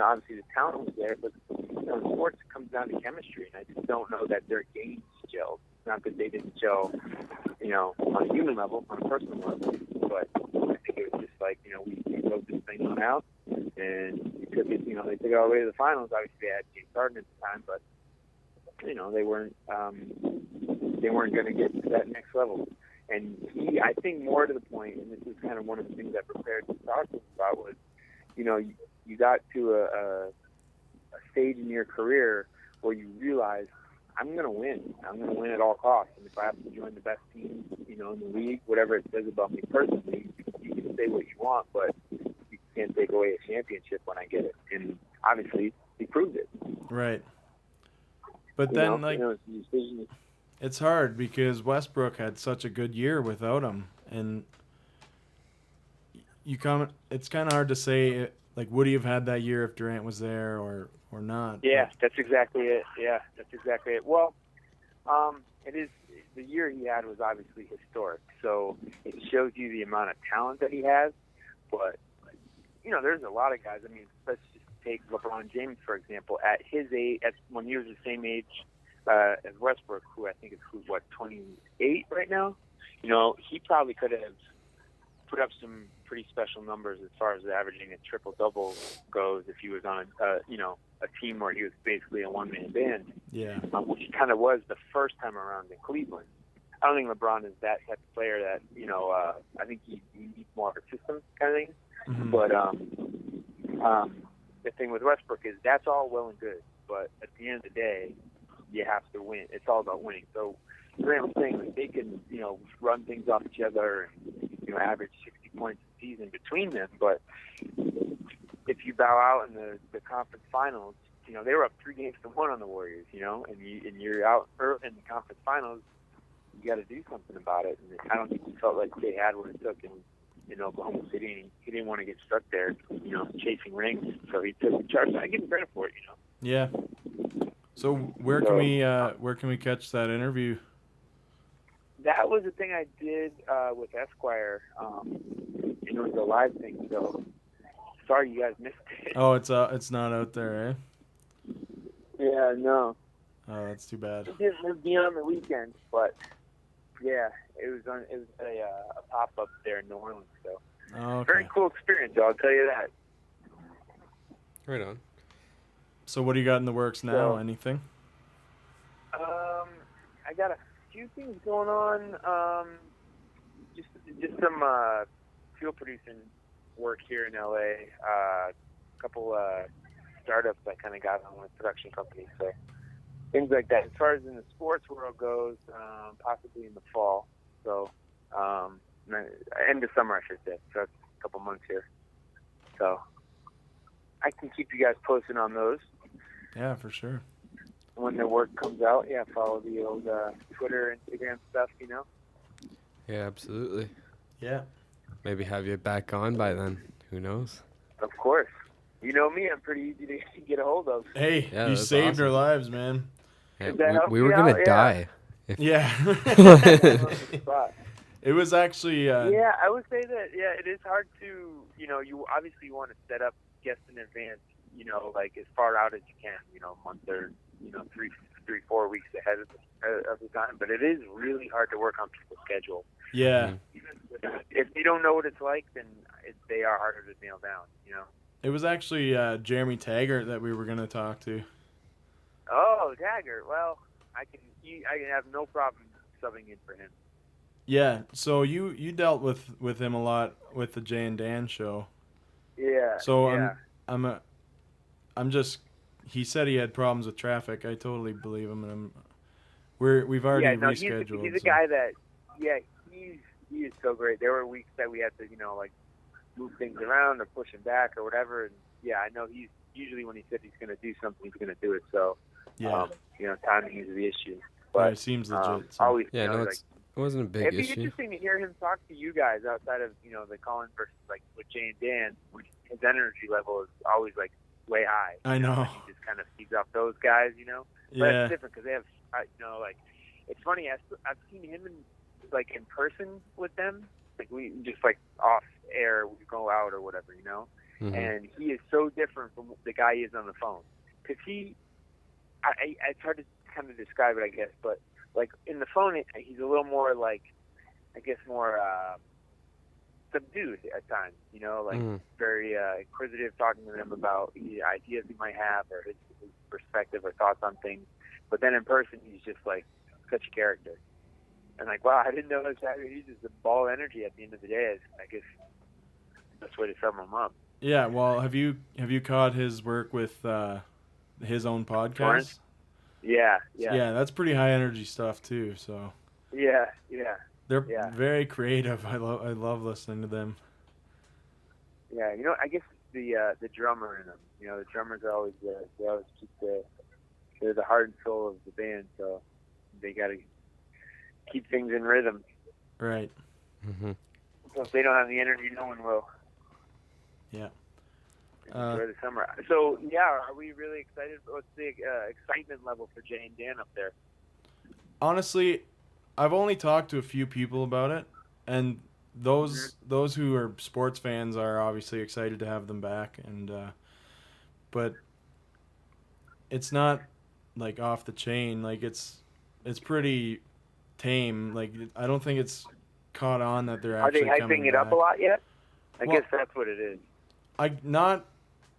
Speaker 4: Obviously the talent was there, but in sports it comes down to chemistry, and I just don't know that their games gelled. Not that they didn't gel, on a human level, on a personal level, but I think it was just like, we wrote this thing on out, and we took it, they took it all the way to the finals. Obviously they had James Harden at the time, but they weren't going to get to that next level. And I think more to the point, and this is kind of one of the things I prepared to talk to him about, was, you got to a stage in your career where you realize, I'm going to win. I'm going to win at all costs. And if I have to join the best team, in the league, whatever it says about me personally, you can say what you want, but you can't take away a championship when I get it. And obviously, he proved it.
Speaker 2: Right. But then, it's hard because Westbrook had such a good year without him, and it's kind of hard to say, like, would he have had that year if Durant was there or not?
Speaker 4: Yeah, that's exactly it. Well, it is. The year he had was obviously historic, so it shows you the amount of talent that he has. But there's a lot of guys. I mean, let's just take LeBron James for example. At his age, when he was the same age as Westbrook, who I think is 28 right now. He probably could have put up some pretty special numbers as far as averaging a triple-double goes if he was on a team where he was basically a one-man band.
Speaker 2: Yeah.
Speaker 4: Which kind of was the first time around in Cleveland. I don't think LeBron is that type of player that, I think he needs more of a system kind of thing.
Speaker 2: Mm-hmm.
Speaker 4: But the thing with Westbrook is that's all well and good. But at the end of the day, you have to win. It's all about winning. So Grant was saying that they can, run things off each other and, average 60 points a season between them. But if you bow out in the conference finals, they were up 3-1 on the Warriors, and you're out in the conference finals, you got to do something about it. And I don't think he felt like they had what it took in Oklahoma City. And he didn't want to get stuck there, chasing rings. So he took the charge. I give him credit for it,
Speaker 2: Yeah. So where can we catch that interview?
Speaker 4: That was the thing I did with Esquire. It was a live thing, so sorry you guys missed it.
Speaker 2: Oh, it's not out there, eh?
Speaker 4: Yeah, no.
Speaker 2: Oh, that's too bad.
Speaker 4: It didn't be on the weekend, but yeah, it was at a pop up there in New Orleans. So Very cool experience, I'll tell you that.
Speaker 1: Right on.
Speaker 2: So what do you got in the works now? Anything?
Speaker 4: I got a few things going on. Just some field producing work here in LA. A couple startups I kind of got on with production companies. So things like that. As far as in the sports world goes, possibly in the fall. So end of summer, I should say. So that's a couple months here. So I can keep you guys posted on those.
Speaker 2: Yeah, for sure.
Speaker 4: When their work comes out, follow the old Twitter, Instagram stuff,
Speaker 1: Yeah, absolutely.
Speaker 2: Yeah.
Speaker 1: Maybe have you back on by then. Who knows?
Speaker 4: Of course. You know me, I'm pretty easy to get a hold of.
Speaker 2: Hey,
Speaker 1: Yeah,
Speaker 2: you
Speaker 1: that's
Speaker 2: saved
Speaker 1: awesome.
Speaker 2: our lives, man.
Speaker 1: Yeah, we were going to die.
Speaker 2: Yeah. It was actually...
Speaker 4: I would say that, it is hard to, you obviously want to set up guests in advance, like as far out as you can, a month or, 3-4 weeks ahead of the time. But it is really hard to work on people's schedule.
Speaker 2: Yeah.
Speaker 4: If you don't know what it's like, then they are harder to nail down,
Speaker 2: It was actually Jeremy Taggart that we were going to talk to.
Speaker 4: Oh, Taggart. Well, I can have no problem subbing in for him.
Speaker 2: Yeah, so you dealt with him a lot with the Jay and Dan show.
Speaker 4: Yeah.
Speaker 2: So
Speaker 4: yeah.
Speaker 2: I'm just, he said he had problems with traffic. I totally believe him, and we've already rescheduled.
Speaker 4: He's a guy that he is so great. There were weeks that we had to like move things around or push him back or whatever, and I know he's usually, when he said he's going to do something, he's going to do it. So timing is the issue. But
Speaker 2: it seems legit.
Speaker 4: So. Always,
Speaker 1: it wasn't a big issue.
Speaker 4: It'd be interesting to hear him talk to you guys outside of the Colin versus like with Jay and Dan, which his energy level is always like way high.
Speaker 2: I know.
Speaker 4: He just kind of feeds off those guys, But it's different because they have, like it's funny. I've seen him in person with them. Like we just like off air, we go out or whatever,
Speaker 1: Mm-hmm.
Speaker 4: And he is so different from the guy he is on the phone. Because it's hard to kind of describe it, I guess, but like in the phone, he's a little more like, I guess, more subdued at times, very inquisitive, talking to them about ideas he might have or his perspective or thoughts on things. But then in person, he's just like such a character. And like, wow, I didn't know this guy. He's just a ball of energy at the end of the day. I guess that's the way to sum him up.
Speaker 2: Yeah, well, have you caught his work with his own podcast?
Speaker 4: Torrance? Yeah.
Speaker 2: Yeah, that's pretty high energy stuff too. So.
Speaker 4: Yeah.
Speaker 2: They're very creative. I love listening to them.
Speaker 4: Yeah, I guess the drummer in them. The drummers are always they always keep they're the heart and soul of the band. So they got to keep things in rhythm.
Speaker 2: Right.
Speaker 1: Mm-hmm.
Speaker 4: So if they don't have the energy, no one will.
Speaker 2: Yeah.
Speaker 4: Enjoy the summer. So, are we really excited? What's the excitement level for Jay and Dan up there?
Speaker 2: Honestly, I've only talked to a few people about it, and those who are sports fans are obviously excited to have them back, and but it's not like off the chain. Like it's pretty tame. Like I don't think it's caught on that they're actually coming back. Are they hyping it
Speaker 4: up a lot yet? I guess that's what it is.
Speaker 2: Not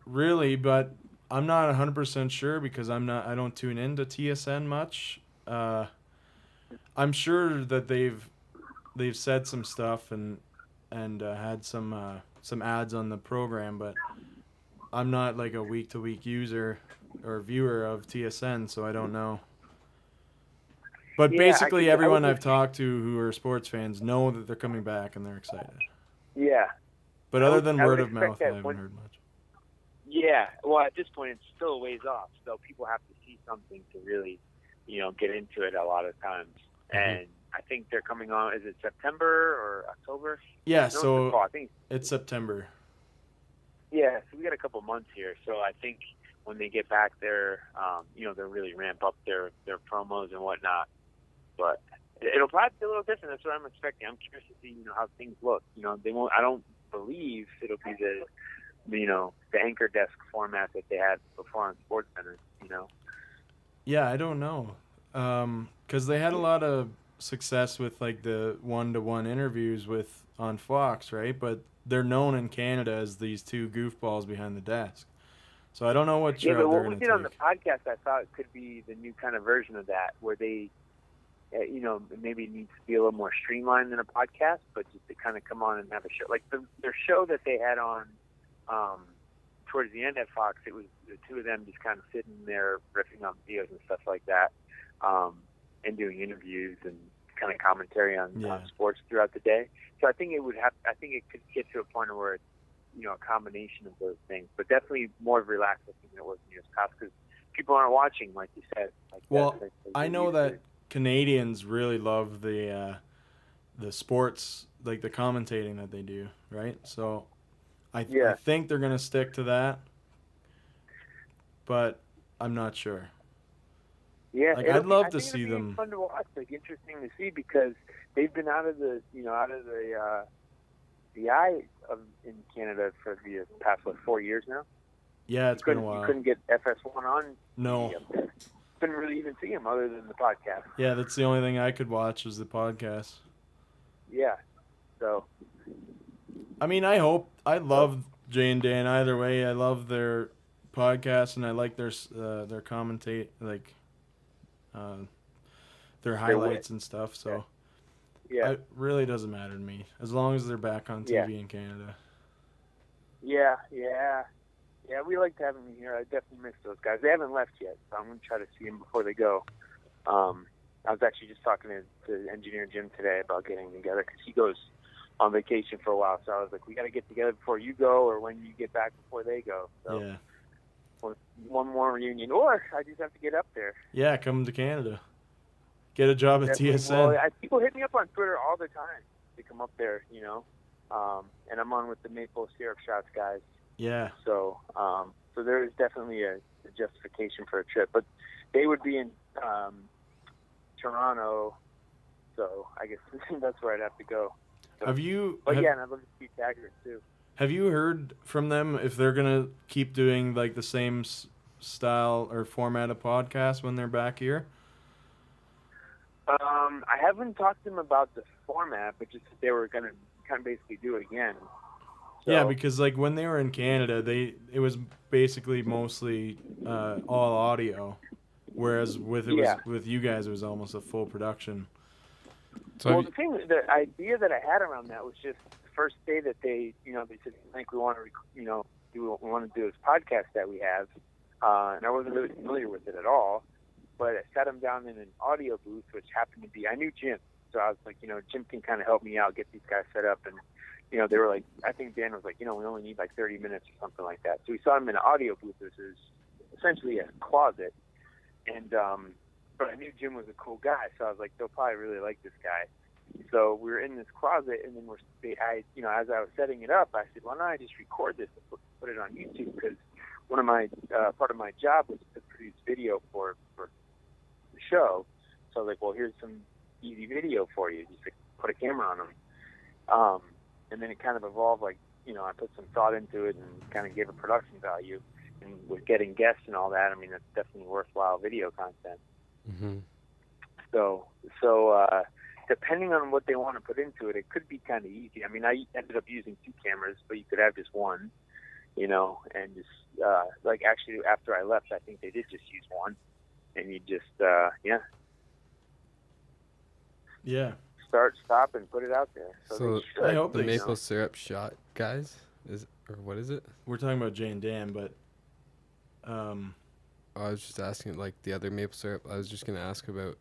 Speaker 2: really, but I'm not 100% sure because I don't tune into TSN much. I'm sure that they've said some stuff and had some ads on the program, but I'm not like a week to week user or viewer of TSN, so I don't know. But basically, everyone I've talked to who are sports fans know that they're coming back and they're excited.
Speaker 4: Yeah.
Speaker 2: But other than word of mouth, I haven't heard much.
Speaker 4: Yeah, well, at this point, it's still a ways off, so people have to see something to really, get into it a lot of times. Mm-hmm. And I think they're coming on, is it September or October?
Speaker 2: Yeah,
Speaker 4: so I think
Speaker 2: it's September.
Speaker 4: Yeah, so we got a couple months here. So I think when they get back there, they'll really ramp up their promos and whatnot. But it'll probably be a little different. That's what I'm expecting. I'm curious to see, how things look. They won't. I don't believe it'll be the anchor desk format that they had before on SportsCenter.
Speaker 2: Yeah, I don't know, because they had a lot of success with like the one-to-one interviews on Fox, right? But they're known in Canada as these two goofballs behind the desk. So I don't know what you're.
Speaker 4: Yeah, but what we did on the podcast, I thought could be the new kind of version of that, where they. Maybe it needs to be a little more streamlined than a podcast, but just to kind of come on and have a show. Like their show that they had on towards the end at Fox, it was the two of them just kind of sitting there riffing on videos and stuff like that, and doing interviews and kind of commentary on sports throughout the day. So I think it could get to a point where a combination of those things, but definitely more relaxed than it was in years past because people aren't watching, like you said.
Speaker 2: Well, I know that Canadians really love the sports, like the commentating that they do, right? So I think they're gonna stick to that, but I'm not sure.
Speaker 4: Yeah,
Speaker 2: I'd love to see them.
Speaker 4: It's fun to watch, interesting to see because they've been out of the eye in Canada for the past 4 years now.
Speaker 2: Yeah, it's been a while.
Speaker 4: You couldn't get FS1 on.
Speaker 2: No.
Speaker 4: Couldn't really even see them other than the podcast.
Speaker 2: Yeah, that's the only thing I could watch was the podcast.
Speaker 4: Yeah, so.
Speaker 2: I mean, I love Jay and Dan either way. I love their podcast and I like their commentate, their highlights and stuff. So
Speaker 4: yeah,
Speaker 2: it really doesn't matter to me as long as they're back on TV in Canada.
Speaker 4: Yeah, we like to have them here. I definitely miss those guys. They haven't left yet, so I'm going to try to see them before they go. I was actually just talking to engineer Jim today about getting together because he goes on vacation for a while. So I was like, we got to get together before you go or when you get back before they go. So
Speaker 2: yeah.
Speaker 4: One more reunion, or I just have to get up there.
Speaker 2: Yeah, come to Canada. Get a job at TSN.
Speaker 4: Well, people hit me up on Twitter all the time to come up there, and I'm on with the Maple Syrup Shots guys.
Speaker 2: Yeah.
Speaker 4: So there is definitely a justification for a trip, but they would be in Toronto, so I guess that's where I'd have to go. So, and I'd love to see Taggart too.
Speaker 2: Have you heard from them if they're gonna keep doing the same style or format of podcast when they're back here?
Speaker 4: I haven't talked to them about the format, but just that they were gonna kind of basically do it again. So,
Speaker 2: yeah, because when they were in Canada, it was basically mostly all audio, whereas with you guys, it was almost a full production.
Speaker 4: So the idea that I had around that was just the first day that they said, I think we want to, we want to do this podcast that we have, and I wasn't really familiar with it at all, but I sat them down in an audio booth, which happened to be, I knew Jim, so I was like, Jim can kind of help me out, get these guys set up, and they were like, I think Dan was like, we only need 30 minutes or something like that. So we saw him in an audio booth, which is essentially a closet. And, but I knew Jim was a cool guy. So I was like, they'll probably really like this guy. So we were in this closet and then as I was setting it up, I said, why don't I just record this and put it on YouTube? Because one of my, part of my job was to produce video for the show. So I was like, well, here's some easy video for you. Just put a camera on them. And then it kind of evolved, I put some thought into it and kind of gave a production value. And with getting guests and all that, I mean, that's definitely worthwhile video content.
Speaker 1: Mm-hmm.
Speaker 4: So depending on what they want to put into it, it could be kind of easy. I mean, I ended up using 2 cameras, but you could have just one, and just, actually after I left, I think they did just use one. And you just,
Speaker 2: Yeah.
Speaker 4: Start, stop, and put it out there.
Speaker 1: So
Speaker 2: I hope
Speaker 1: the Maple Syrup Shot guys what is it?
Speaker 2: We're talking about Jay and Dan, but
Speaker 1: I was just asking the other maple syrup. I was just gonna ask about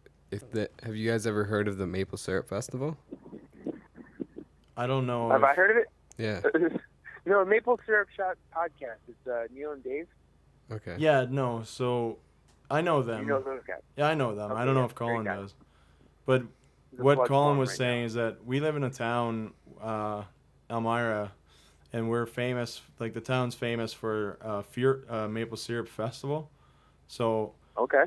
Speaker 1: have you guys ever heard of the Maple Syrup Festival?
Speaker 2: I don't know.
Speaker 4: Have I heard of it?
Speaker 1: Yeah.
Speaker 4: Maple Syrup Shot podcast. It's Neil and Dave.
Speaker 1: Okay.
Speaker 2: Yeah, no. So I know them.
Speaker 4: You know those guys?
Speaker 2: Yeah, I know them.
Speaker 4: Okay,
Speaker 2: I don't know if Colin does, but
Speaker 4: The
Speaker 2: what
Speaker 4: blood's
Speaker 2: Colin
Speaker 4: flowing
Speaker 2: was
Speaker 4: right
Speaker 2: saying
Speaker 4: now.
Speaker 2: is that we live in a town, Elmira, and we're famous. The town's famous for Maple Syrup Festival. So
Speaker 4: Okay.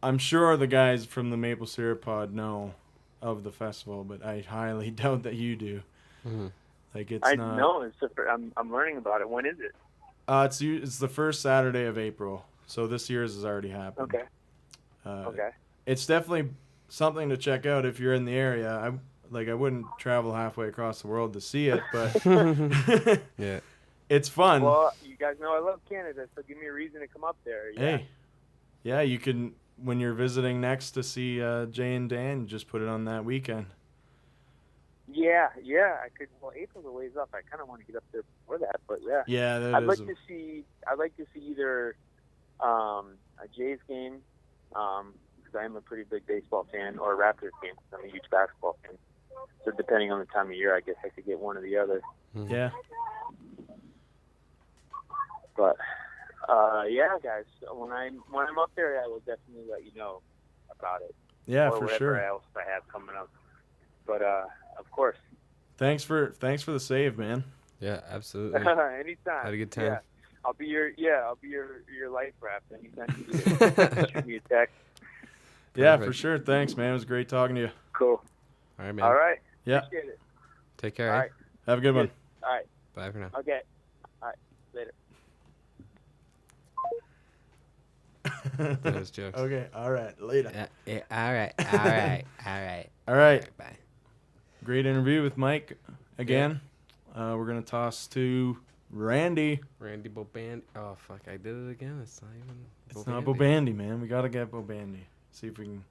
Speaker 2: I'm sure the guys from the Maple Syrup Pod know of the festival, but I highly doubt that you do.
Speaker 1: Mm-hmm.
Speaker 2: It's not.
Speaker 4: know. I'm learning about it. When is it?
Speaker 2: It's the first Saturday of April. So this year's has already happened.
Speaker 4: Okay.
Speaker 2: Okay. It's definitely something to check out if you're in the area. I wouldn't travel halfway across the world to see it, but
Speaker 1: yeah,
Speaker 2: it's fun.
Speaker 4: Well, you guys know I love Canada, so give me a reason to come up there. Yeah.
Speaker 2: Hey, yeah, you can when you're visiting next to see Jay and Dan, just put it on that weekend.
Speaker 4: Yeah, I could. Well, April's a ways up. I kind of want to get up there before that, but yeah.
Speaker 2: Yeah,
Speaker 4: I'd like to see either a Jays game, because I am a pretty big baseball fan, or a Raptors game, because I'm a huge basketball fan. So depending on the time of year, I guess I could get one or the other.
Speaker 2: Yeah.
Speaker 4: But yeah, guys. When I'm up there, I will definitely let you know about it.
Speaker 2: Yeah,
Speaker 4: or
Speaker 2: for
Speaker 4: whatever
Speaker 2: sure.
Speaker 4: else I have coming up. But of course.
Speaker 2: Thanks for the save, man.
Speaker 1: Yeah, absolutely.
Speaker 4: Anytime.
Speaker 1: Had a good time.
Speaker 4: Yeah. I'll be your life raft anytime you need it. Shoot me a text.
Speaker 2: Yeah,
Speaker 1: Perfect.
Speaker 2: for sure. Thanks, man. It was great talking to you.
Speaker 4: Cool.
Speaker 1: All right, man.
Speaker 4: All right.
Speaker 2: Yeah.
Speaker 4: Appreciate it.
Speaker 1: Take care.
Speaker 4: All
Speaker 1: eh?
Speaker 4: right.
Speaker 2: Have a good one.
Speaker 4: All right.
Speaker 1: Bye for now.
Speaker 4: Okay. All right. Later.
Speaker 1: That was jokes.
Speaker 2: Okay. All right. Later.
Speaker 1: Yeah, all right. All right. All right.
Speaker 2: All right.
Speaker 1: Bye.
Speaker 2: Great interview with Mike again. We're going to toss to Randy.
Speaker 1: Randy Bobandy. Oh, fuck. I did it again. It's not even
Speaker 2: It's not Bobandy, man. We got to get Bobandy. See if we can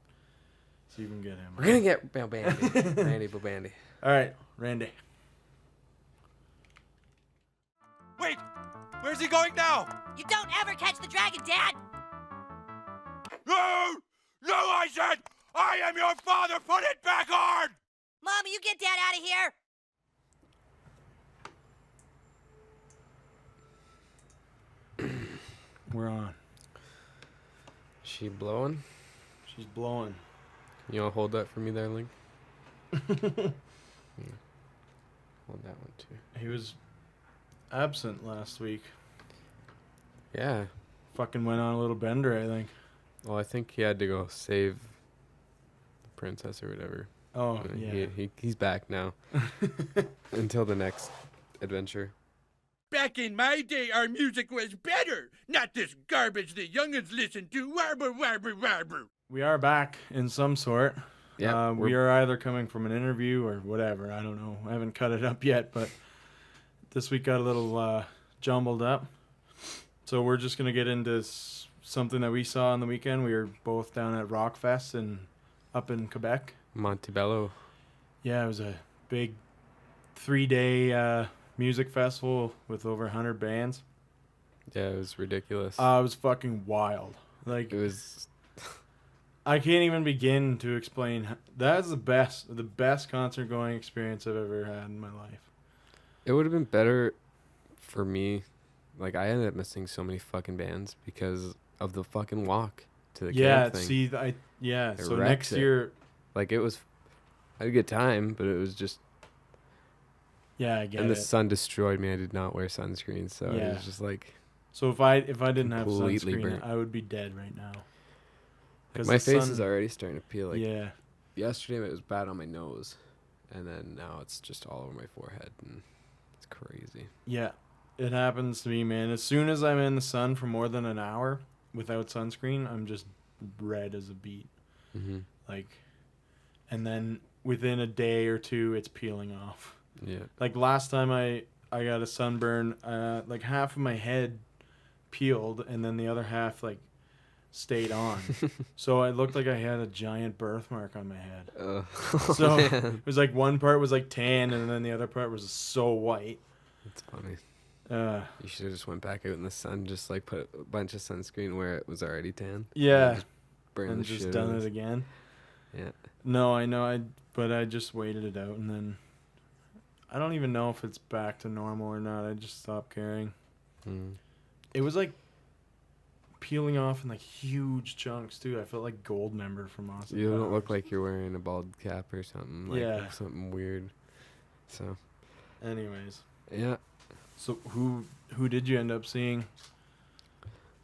Speaker 2: get him.
Speaker 1: We're going to get Bobandy. Randy Bobandy.
Speaker 2: All right. Randy.
Speaker 3: Wait, where's he going now?
Speaker 5: You don't ever catch the dragon, Dad!
Speaker 3: No! No, I said! I am your father! Put it back on!
Speaker 5: Mom, you get Dad out of here!
Speaker 2: We're on.
Speaker 1: She blowing?
Speaker 2: She's blowing.
Speaker 1: You want to hold that for me there, Link? Yeah. Hold that one, too.
Speaker 2: He was absent last week.
Speaker 1: Yeah.
Speaker 2: Fucking went on a little bender, I think.
Speaker 1: Well, I think he had to go save the princess or whatever.
Speaker 2: Oh,
Speaker 1: And
Speaker 2: yeah.
Speaker 1: He's back now. Until the next adventure.
Speaker 3: Back in my day, our music was better. Not this garbage the youngins listen to. Warber, warber, warber.
Speaker 2: We are back in some sort.
Speaker 1: Yeah,
Speaker 2: we are either coming from an interview or whatever. I don't know. I haven't cut it up yet, but this week got a little jumbled up. So we're just going to get into something that we saw on the weekend. We were both down at Rockfest up in Quebec.
Speaker 1: Montebello.
Speaker 2: Yeah, it was a big 3-day music festival with over 100 bands.
Speaker 1: Yeah, it was ridiculous.
Speaker 2: It was fucking wild. Like,
Speaker 1: it was...
Speaker 2: I can't even begin to explain. That is the best concert going experience I've ever had in my life.
Speaker 1: It would have been better for me. Like, I ended up missing so many fucking bands because of the fucking walk to the camp thing.
Speaker 2: So
Speaker 1: wrecked
Speaker 2: next year...
Speaker 1: Like, I had a good time, but it was just...
Speaker 2: Yeah, I get it.
Speaker 1: And the sun destroyed me. I did not wear sunscreen, so
Speaker 2: Yeah.
Speaker 1: it was just like...
Speaker 2: So if I didn't have
Speaker 1: completely
Speaker 2: sunscreen,
Speaker 1: burnt.
Speaker 2: I would be dead right now.
Speaker 1: Like, my face is already starting to peel. Like,
Speaker 2: yeah.
Speaker 1: yesterday it was bad on my nose, and then now it's just all over my forehead, and it's crazy.
Speaker 2: Yeah, it happens to me, man. As soon as I'm in the sun for more than an hour without sunscreen, I'm just red as a beet.
Speaker 1: Mm-hmm.
Speaker 2: Like, and then within a day or two, it's peeling off.
Speaker 1: Yeah.
Speaker 2: Like last time I got a sunburn, like half of my head peeled, and then the other half like stayed on. So it looked like I had a giant birthmark on my head. So it was like one part was like tan, and then the other part was so white.
Speaker 1: It's funny.
Speaker 2: You
Speaker 1: should have just went back out in the sun, just like put a bunch of sunscreen where it was already tan.
Speaker 2: Yeah.
Speaker 1: And
Speaker 2: Just done it again.
Speaker 1: Yeah.
Speaker 2: No, I know. But I just waited it out, and then I don't even know if it's back to normal or not. I just stopped caring.
Speaker 1: Mm.
Speaker 2: It was like peeling off in like huge chunks too. I felt like Gold Member from Austin.
Speaker 1: You don't look like you're wearing a bald cap or something. Like,
Speaker 2: yeah.
Speaker 1: Something weird. So.
Speaker 2: Anyways.
Speaker 1: Yeah.
Speaker 2: So who did you end up seeing?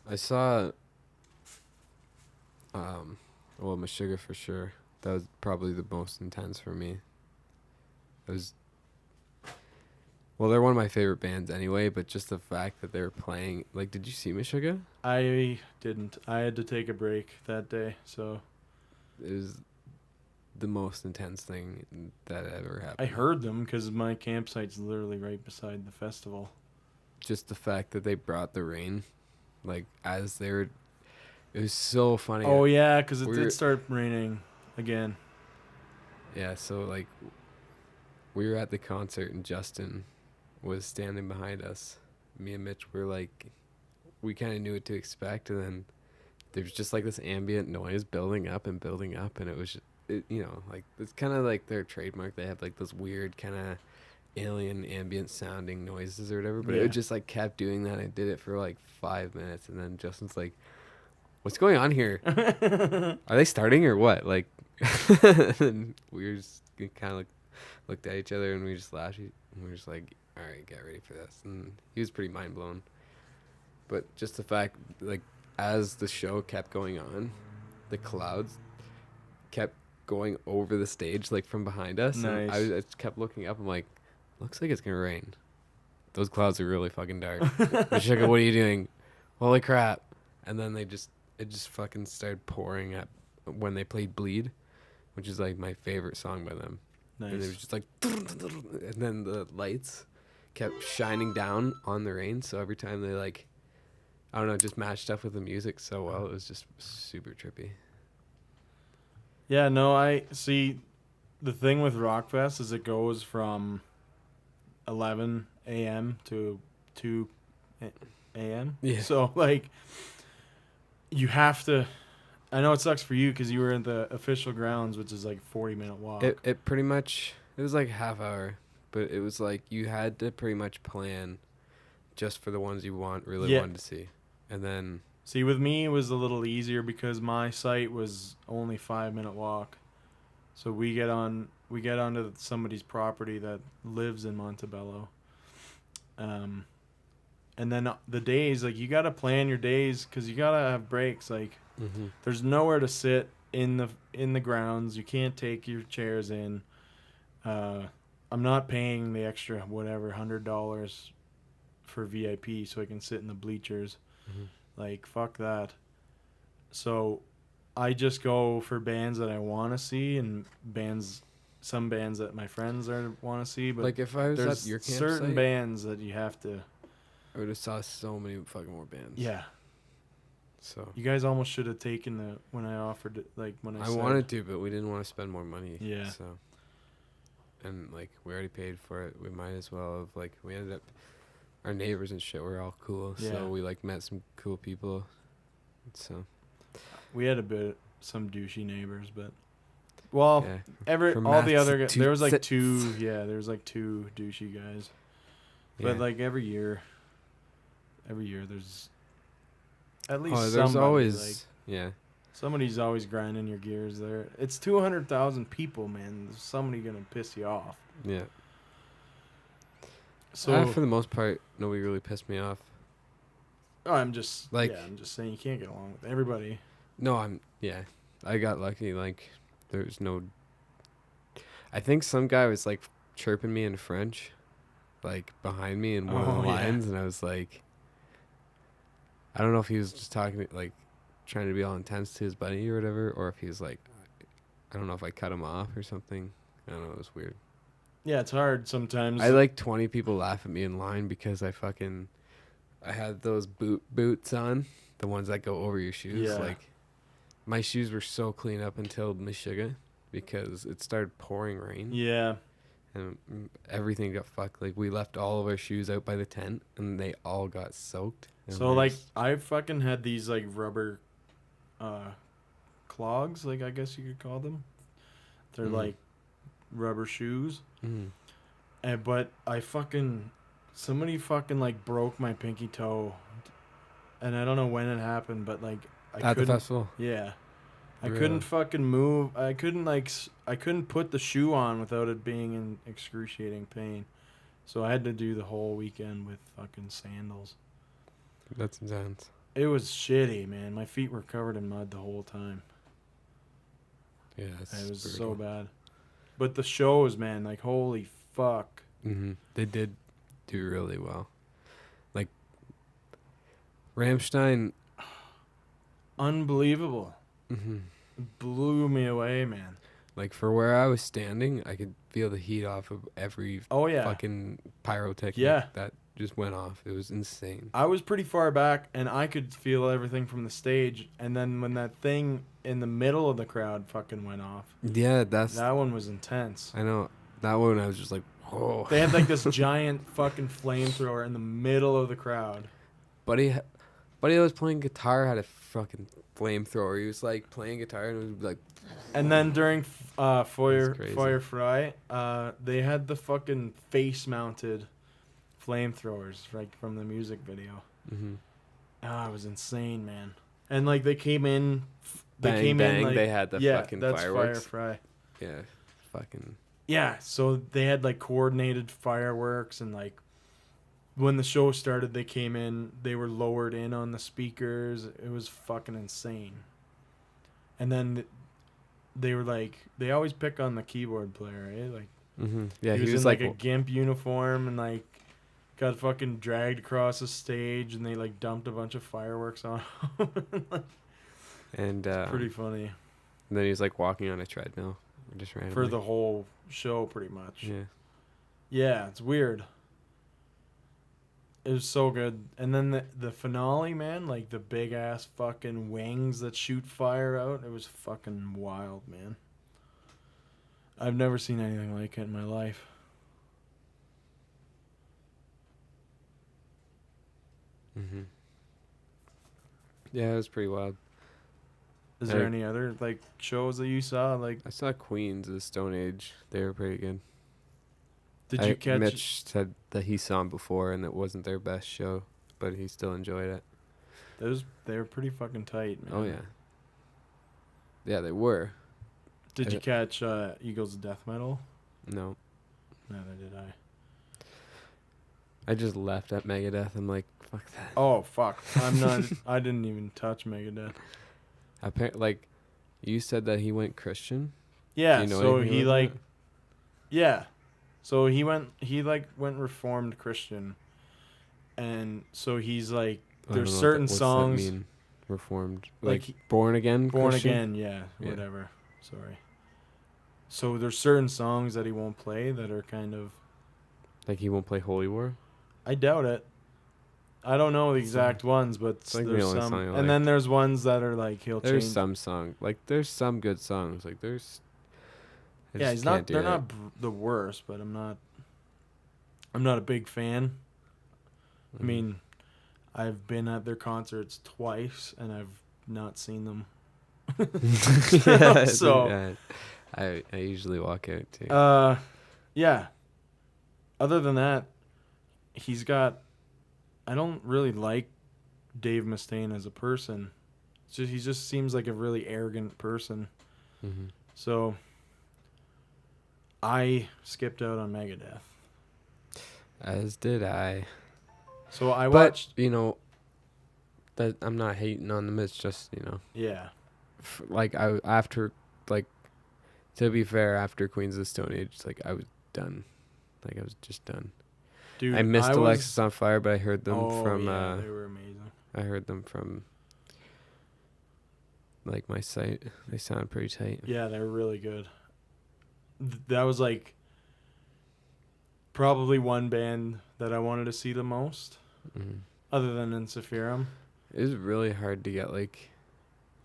Speaker 1: I saw. Well, Meshuggah for sure. That was probably the most intense for me. It was. Well, they're one of my favorite bands anyway, but just the fact that they were playing... Like, did you see Meshuggah?
Speaker 2: I didn't. I had to take a break that day, so...
Speaker 1: It was the most intense thing that ever happened.
Speaker 2: I heard them because my campsite's literally right beside the festival.
Speaker 1: Just the fact that they brought the rain, like, as they were... It was so funny.
Speaker 2: Oh, yeah, because it did start raining again.
Speaker 1: Yeah, so, like, we were at the concert, and Justin was standing behind us. Me and Mitch were like, we kind of knew what to expect, and then there's just like this ambient noise building up, and it was just, like, it's kind of like their trademark. They have like those weird kind of alien ambient sounding noises or whatever, but it just like kept doing that. I did it for like 5 minutes, and then Justin's like, "What's going on here? Are they starting or what?" Like, and we were just kind of like looked at each other and we just laughed. And we were just like, "All right, get ready for this." And he was pretty mind blown. But just the fact, like, as the show kept going on, the clouds kept going over the stage, like from behind us.
Speaker 2: Nice.
Speaker 1: And I just kept looking up. I'm like, looks like it's gonna rain. Those clouds are really fucking dark. Sugar, what are you doing? Holy crap! And then it just fucking started pouring up when they played "Bleed," which is like my favorite song by them.
Speaker 2: Nice.
Speaker 1: And it was just like, and then the lights kept shining down on the rain. So every time they like, I don't know, just matched up with the music so well. It was just super trippy.
Speaker 2: Yeah, no, I see. The thing with Rockfest is it goes from 11 a.m. to 2 a.m.
Speaker 1: Yeah.
Speaker 2: So, like, you have to. I know it sucks for you because you were in the official grounds, which is like 40-minute walk.
Speaker 1: It pretty much, it was like half hour, but it was like you had to pretty much plan just for the ones you really wanted to see. And then.
Speaker 2: See, with me, it was a little easier because my site was only 5-minute walk. So we get onto somebody's property that lives in Montebello. And then the days, like, you got to plan your days because you got to have breaks. Like, there's nowhere to sit in the grounds. You can't take your chairs in. I'm not paying the extra, whatever, $100 for VIP so I can sit in the bleachers. Like, fuck that. So I just go for bands that I want to see and some bands that my friends want to see. But
Speaker 1: like, if I was
Speaker 2: there's
Speaker 1: at your campsite,
Speaker 2: certain bands that you have to.
Speaker 1: I would have saw so many fucking more bands.
Speaker 2: Yeah.
Speaker 1: So
Speaker 2: You guys almost should have taken when I offered it, like when I said.
Speaker 1: wanted to, but we didn't want to spend more money.
Speaker 2: Yeah.
Speaker 1: So. And like we already paid for it, we might as well have, like, we ended up, our neighbors and shit were all cool.
Speaker 2: Yeah.
Speaker 1: So we like met some cool people. So.
Speaker 2: We had some douchey neighbors, but well,
Speaker 1: Yeah.
Speaker 2: all the other guys, there was like
Speaker 1: Massachusetts.
Speaker 2: there was like 2 douchey guys. But
Speaker 1: Yeah.
Speaker 2: like every year there's at least
Speaker 1: there's
Speaker 2: somebody,
Speaker 1: always
Speaker 2: like,
Speaker 1: yeah.
Speaker 2: somebody's always grinding your gears there. It's 200,000 people, man. There's somebody gonna piss you off.
Speaker 1: Yeah.
Speaker 2: So
Speaker 1: For the most part, nobody really pissed me off.
Speaker 2: I'm just
Speaker 1: like,
Speaker 2: I'm just saying you can't get along with everybody.
Speaker 1: No, I got lucky. Like, there's no. I think some guy was like chirping me in French, like behind me in one of the lines, and I was like, I don't know if he was just talking like trying to be all intense to his buddy or whatever, or if he was like, I don't know if I cut him off or something. I don't know. It was weird.
Speaker 2: Yeah, it's hard sometimes.
Speaker 1: I like 20 people laugh at me in line because I had those boots on, the ones that go over your shoes.
Speaker 2: Yeah.
Speaker 1: Like, my shoes were so clean up until Meshuggah because it started pouring rain.
Speaker 2: Yeah.
Speaker 1: And everything got fucked. Like, we left all of our shoes out by the tent and they all got soaked.
Speaker 2: So like I fucking had these like rubber clogs, like I guess you could call them. They're like rubber shoes. But somebody fucking like broke my pinky toe, and I don't know when it happened, but like
Speaker 1: at the festival.
Speaker 2: Yeah, I
Speaker 1: Really?
Speaker 2: couldn't fucking move. I couldn't put the shoe on without it being in excruciating pain. So I had to do the whole weekend with fucking sandals.
Speaker 1: That's intense.
Speaker 2: It was shitty, man. My feet were covered in mud the whole time.
Speaker 1: Yeah,
Speaker 2: It was so bad. But the shows, man, like, holy fuck.
Speaker 1: They did do really well. Like, Rammstein.
Speaker 2: Unbelievable. Blew me away, man.
Speaker 1: Like, for where I was standing, I could feel the heat off of every fucking pyrotechnic that just went off. It was insane.
Speaker 2: I was pretty far back, and I could feel everything from the stage. And then when that thing in the middle of the crowd fucking went off.
Speaker 1: Yeah, that
Speaker 2: one was intense.
Speaker 1: I know. That one, I was just like, whoa.
Speaker 2: They had like this giant fucking flamethrower in the middle of the crowd.
Speaker 1: Buddy that was playing guitar had a fucking flamethrower. He was like playing guitar and it was like.
Speaker 2: And then during Fire
Speaker 1: crazy.
Speaker 2: Fry, they had the fucking face-mounted flamethrowers like from the music video.
Speaker 1: Mm-hmm.
Speaker 2: Ah, it was insane, man. And like they came in,
Speaker 1: Bang, bang, they had the fucking
Speaker 2: that's
Speaker 1: fireworks.
Speaker 2: Fire Fry.
Speaker 1: Yeah, fucking.
Speaker 2: Yeah, so they had like coordinated fireworks, and like when the show started, they came in, they were lowered in on the speakers. It was fucking insane. And then they were like, they always pick on the keyboard player, eh? Like,
Speaker 1: Yeah,
Speaker 2: he was in like a gimp uniform and like got fucking dragged across the stage, and they like dumped a bunch of fireworks on him.
Speaker 1: and
Speaker 2: It's pretty funny.
Speaker 1: And then he was like walking on a treadmill, just randomly.
Speaker 2: For the whole show, pretty much.
Speaker 1: Yeah.
Speaker 2: Yeah, it's weird. It was so good. And then the finale, man, like the big ass fucking wings that shoot fire out, it was fucking wild, man. I've never seen anything like it in my life.
Speaker 1: Mm-hmm. Yeah, it was pretty wild.
Speaker 2: Is there any other like shows that you saw? Like,
Speaker 1: I saw Queens of the Stone Age. They were pretty good.
Speaker 2: did you catch?
Speaker 1: Mitch said that he saw them before and it wasn't their best show, but he still enjoyed it.
Speaker 2: They were pretty fucking tight, man.
Speaker 1: Oh yeah. Yeah, they were.
Speaker 2: Did you catch Eagles of Death Metal?
Speaker 1: No.
Speaker 2: Neither did I.
Speaker 1: I just left at Megadeth. I'm like, fuck that.
Speaker 2: Oh fuck! I'm not. I didn't even touch Megadeth.
Speaker 1: Like, you said that he went Christian.
Speaker 2: Yeah.
Speaker 1: Do you know
Speaker 2: So
Speaker 1: anything
Speaker 2: he
Speaker 1: about
Speaker 2: like.
Speaker 1: that?
Speaker 2: Yeah. So he went Reformed Christian, and so he's like,
Speaker 1: I don't
Speaker 2: there's
Speaker 1: know
Speaker 2: certain
Speaker 1: what's that
Speaker 2: songs
Speaker 1: mean? Reformed,
Speaker 2: like
Speaker 1: born again.
Speaker 2: born
Speaker 1: Christian?
Speaker 2: again, yeah,
Speaker 1: Yeah.
Speaker 2: whatever. Sorry. So there's certain songs that he won't play that are kind of.
Speaker 1: Like he won't play Holy War.
Speaker 2: I doubt it. I don't know the exact ones, but
Speaker 1: like the
Speaker 2: there's
Speaker 1: only
Speaker 2: some,
Speaker 1: song I
Speaker 2: and
Speaker 1: like.
Speaker 2: then there's ones that are like he'll
Speaker 1: There's
Speaker 2: change.
Speaker 1: some song, like there's some good songs, like there's. I
Speaker 2: Yeah,
Speaker 1: just
Speaker 2: he's not.
Speaker 1: can't do
Speaker 2: They're
Speaker 1: it.
Speaker 2: not the worst, but I'm not a big fan. I mean, I've been at their concerts twice, and I've not seen them.
Speaker 1: Yeah,
Speaker 2: So,
Speaker 1: yeah. I usually walk out too.
Speaker 2: yeah. Other than that, he's got. I don't really like Dave Mustaine as a person. He just seems like a really arrogant person.
Speaker 1: Mm-hmm.
Speaker 2: So I skipped out on Megadeth.
Speaker 1: As did I.
Speaker 2: So I
Speaker 1: But
Speaker 2: watched.
Speaker 1: you know, that I'm not hating on them. It's just
Speaker 2: Yeah.
Speaker 1: like after like, to be fair, after Queens of the Stone Age, like I was done. Like I was just done.
Speaker 2: Dude,
Speaker 1: I missed Alexis on Fire, but I heard them from.
Speaker 2: Yeah, they were amazing.
Speaker 1: I heard them from. Like my site, they sound pretty tight.
Speaker 2: Yeah, they were really good. That was like probably one band that I wanted to see the most, other than Insufferum.
Speaker 1: It was really hard to get like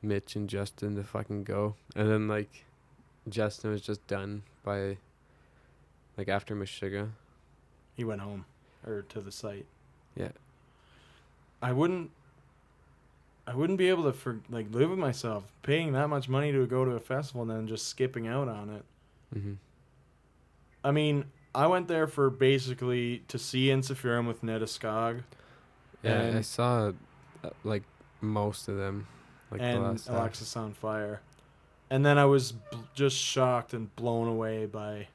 Speaker 1: Mitch and Justin to fucking go, and then like Justin was just done by like after Meshuggah.
Speaker 2: He went home or to the site.
Speaker 1: Yeah.
Speaker 2: I wouldn't be able to live with myself paying that much money to go to a festival and then just skipping out on it.
Speaker 1: Mm-hmm.
Speaker 2: I mean, I went there for basically to see Insufferum with Neda Skog.
Speaker 1: Yeah,
Speaker 2: and,
Speaker 1: I saw like most of them, like the
Speaker 2: and
Speaker 1: last
Speaker 2: Alexis on Fire, and then I was just shocked and blown away by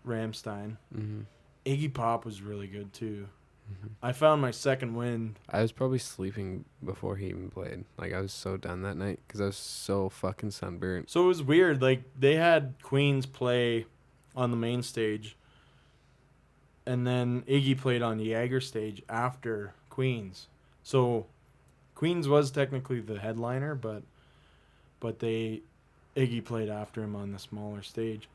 Speaker 2: Rammstein.
Speaker 1: Mm-hmm.
Speaker 2: Iggy Pop was really good too.
Speaker 1: Mm-hmm.
Speaker 2: I found my second wind.
Speaker 1: I was probably sleeping before he even played. Like I was so done that night because I was so fucking sunburnt.
Speaker 2: So it was weird. Like they had Queens play on the main stage, and then Iggy played on the Jagger stage after Queens. So Queens was technically the headliner, but Iggy played after him on the smaller stage,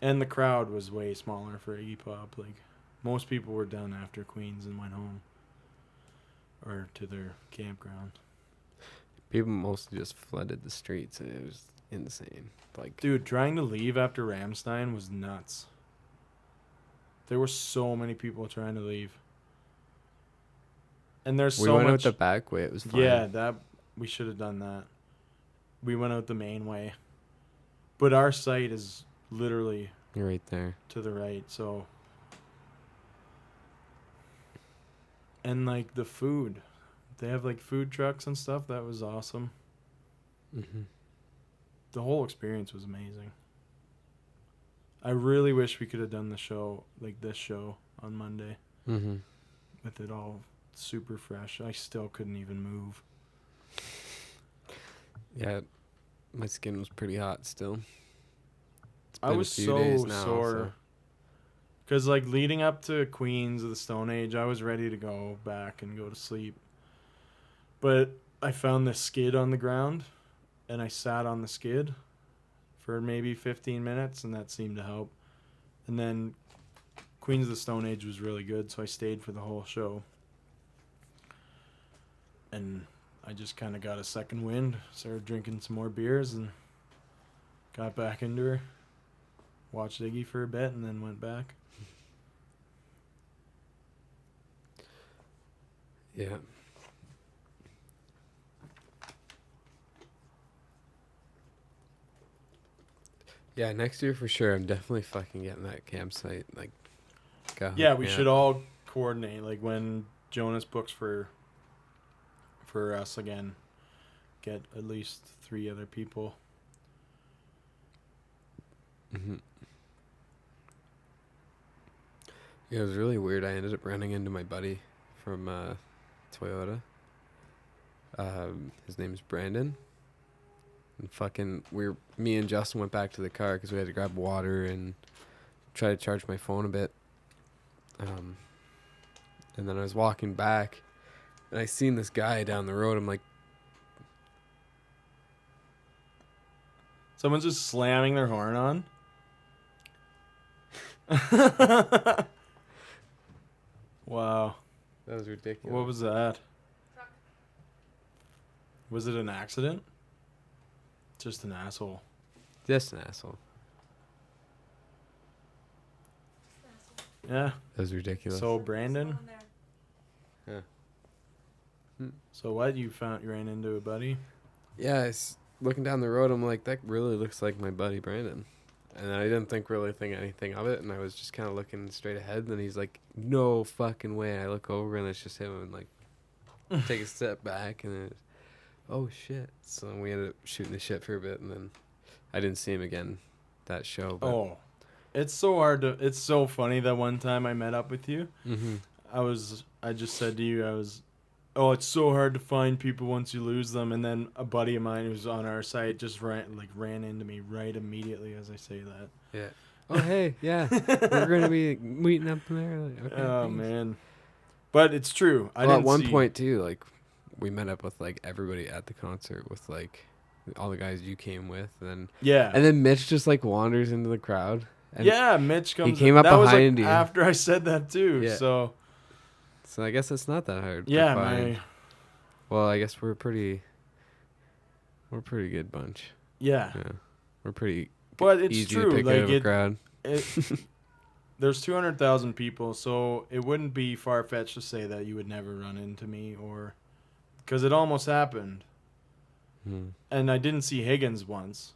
Speaker 2: and the crowd was way smaller for Iggy Pop. Like most people were done after Queens and went home or to their campground.
Speaker 1: People mostly just flooded the streets, and it was insane. Like,
Speaker 2: Dude, trying to leave after Rammstein was nuts. There were so many people trying to leave. And there's
Speaker 1: we
Speaker 2: so
Speaker 1: went
Speaker 2: much.
Speaker 1: out the back way. It was fine.
Speaker 2: Yeah, that we should have done that. we went out the main way. But our site is literally
Speaker 1: You're right there.
Speaker 2: to the right, so. And like the food. They have like food trucks and stuff. That was awesome.
Speaker 1: Mm-hmm.
Speaker 2: The whole experience was amazing. I really wish we could have done the show, like this show, on Monday.
Speaker 1: Mm-hmm.
Speaker 2: With it all super fresh. I still couldn't even move.
Speaker 1: Yeah, my skin was pretty hot still.
Speaker 2: I was so sore. Because, like, leading up to Queens of the Stone Age, I was ready to go back and go to sleep. But I found this skid on the ground, and I sat on the skid for maybe 15 minutes, and that seemed to help. And then Queens of the Stone Age was really good, so I stayed for the whole show. And I just kind of got a second wind, started drinking some more beers, and got back into her. Watched Iggy for a bit, and then went back.
Speaker 1: Yeah. Yeah, next year for sure. I'm definitely fucking getting that campsite. Like,
Speaker 2: yeah, we should all coordinate. Like when Jonas books for us again, get at least 3 other people.
Speaker 1: Mm-hmm. Yeah, it was really weird. I ended up running into my buddy from Toyota. His name is Brandon. And fucking, me and Justin went back to the car because we had to grab water and try to charge my phone a bit. And then I was walking back, and I seen this guy down the road. I'm like,
Speaker 2: Someone's just slamming their horn on. Wow.
Speaker 1: that was ridiculous.
Speaker 2: What was that? Was it an accident? Just an asshole.
Speaker 1: Just an asshole.
Speaker 2: Yeah.
Speaker 1: That was ridiculous.
Speaker 2: So Brandon.
Speaker 1: Yeah.
Speaker 2: So what you ran into a buddy?
Speaker 1: Yeah, looking down the road, I'm like, that really looks like my buddy Brandon. And I didn't really think anything of it, and I was just kind of looking straight ahead, and then he's like, no fucking way. I look over, and it's just him, and like, take a step back, and it's, oh shit. So we ended up shooting the shit for a bit, and then I didn't see him again that show. But
Speaker 2: Oh, it's so hard to. It's so funny that one time I met up with you.
Speaker 1: Mm-hmm.
Speaker 2: I just said to you, oh, it's so hard to find people once you lose them. And then a buddy of mine who's on our site just ran into me right immediately as I say that.
Speaker 1: Yeah. Oh, hey, yeah. We're going to be meeting up there. Like, okay,
Speaker 2: Oh,
Speaker 1: thanks.
Speaker 2: man. But it's true.
Speaker 1: Well, at one point, too, like, we met up with, like, everybody at the concert with, like, all the guys you came with. And then Mitch just, like, wanders into the crowd. And
Speaker 2: yeah, Mitch comes.
Speaker 1: He came up
Speaker 2: that
Speaker 1: behind
Speaker 2: was, like,
Speaker 1: you.
Speaker 2: after I said that, too.
Speaker 1: Yeah.
Speaker 2: So
Speaker 1: I guess it's not that hard.
Speaker 2: Yeah,
Speaker 1: to find. Well, I guess we're a pretty good bunch.
Speaker 2: Yeah.
Speaker 1: We're pretty
Speaker 2: but it's
Speaker 1: easy
Speaker 2: true.
Speaker 1: to pick
Speaker 2: like
Speaker 1: out of a crowd.
Speaker 2: There's 200,000 people, so it wouldn't be far-fetched to say that you would never run into me, or because it almost happened. And I didn't see Higgins once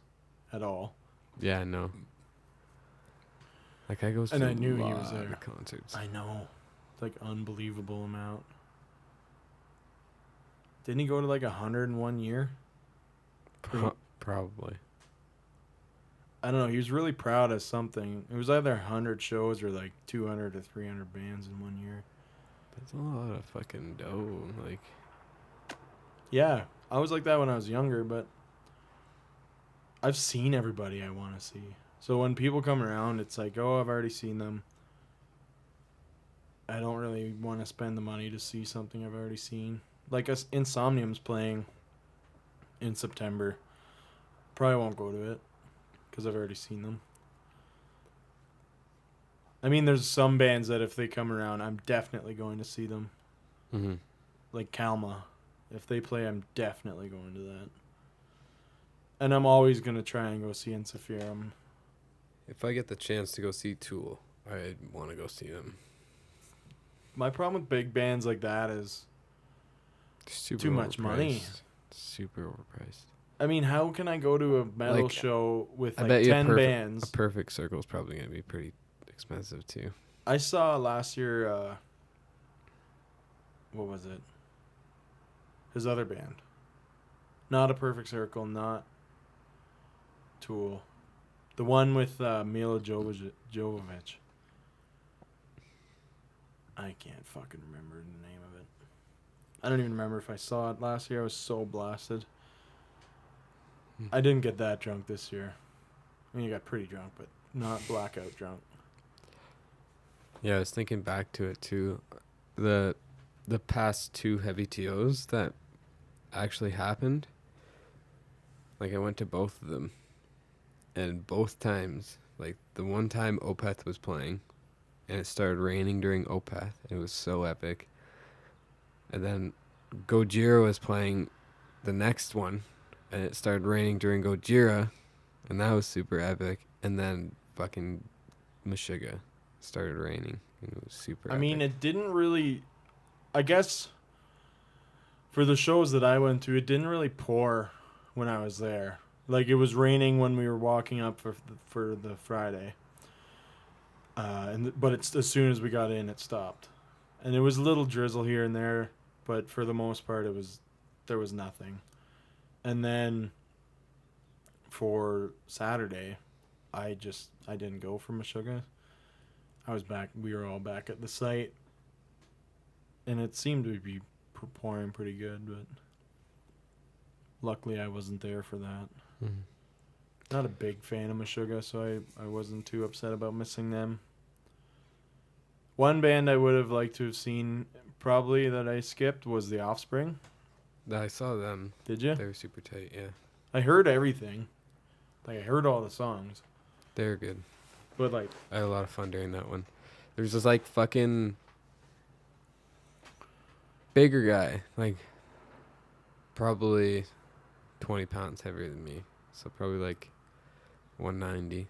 Speaker 2: at all.
Speaker 1: Yeah, no. Like, I goes
Speaker 2: And
Speaker 1: to
Speaker 2: I knew
Speaker 1: a
Speaker 2: he
Speaker 1: lot
Speaker 2: was there.
Speaker 1: of concerts.
Speaker 2: I know. Like, unbelievable amount. Didn't he go to, like, 101 year?
Speaker 1: Probably.
Speaker 2: I don't know. He was really proud of something. It was either 100 shows or, like, 200 to 300 bands in 1 year.
Speaker 1: That's a lot of fucking dough. Like,
Speaker 2: yeah. I was like that when I was younger, but I've seen everybody I want to see. So when people come around, it's like, oh, I've already seen them. I don't really want to spend the money to see something I've already seen. Like Insomnium's playing in September. Probably won't go to it because I've already seen them. I mean, there's some bands that if they come around, I'm definitely going to see them.
Speaker 1: mm-hmm.
Speaker 2: Like Kalma. If they play, I'm definitely going to that. And I'm always going to try and go see Insufferum.
Speaker 1: If I get the chance to go see Tool, I'd want to go see them.
Speaker 2: My problem with big bands like that is
Speaker 1: Super
Speaker 2: too much money.
Speaker 1: Super overpriced.
Speaker 2: I mean, how can I go to a metal
Speaker 1: Like,
Speaker 2: show with
Speaker 1: I
Speaker 2: like
Speaker 1: bet you
Speaker 2: 10
Speaker 1: a
Speaker 2: bands?
Speaker 1: perfect circle is probably gonna be pretty expensive too.
Speaker 2: I saw last year, what was it? His other band. Not a Perfect Circle, not Tool. The one with Mila Jovovich. I can't fucking remember the name of it. I don't even remember if I saw it last year. I was so blasted. I didn't get that drunk this year. I mean, I got pretty drunk, but not blackout drunk.
Speaker 1: Yeah, I was thinking back to it too. The past 2 heavy TOs that actually happened. Like I went to both of them, and both times, like the one time Opeth was playing, and it started raining during Opeth. It was so epic. And then Gojira was playing the next one, and it started raining during Gojira, and that was super epic. And then fucking Meshuggah started raining, and it was super
Speaker 2: I
Speaker 1: epic.
Speaker 2: mean, it didn't really... I guess for the shows that I went to, it didn't really pour when I was there. Like, it was raining when we were walking up for the Friday. But it's as soon as we got in, it stopped. And it was a little drizzle here and there, but for the most part, there was nothing. And then for Saturday, I didn't go for Meshuggah. I was back. We were all back at the site, and it seemed to be pouring pretty good, but luckily I wasn't there for that.
Speaker 1: Mhm.
Speaker 2: Not a big fan of Meshuggah, so I wasn't too upset about missing them. One band I would have liked to have seen probably that I skipped was The Offspring.
Speaker 1: I saw them.
Speaker 2: Did you?
Speaker 1: They were super tight, yeah.
Speaker 2: I heard everything. Like, I heard all the songs.
Speaker 1: They were good.
Speaker 2: But, like...
Speaker 1: I had a lot of fun during that one. There's this, like, fucking bigger guy. Like, probably 20 pounds heavier than me. So probably, like, 190.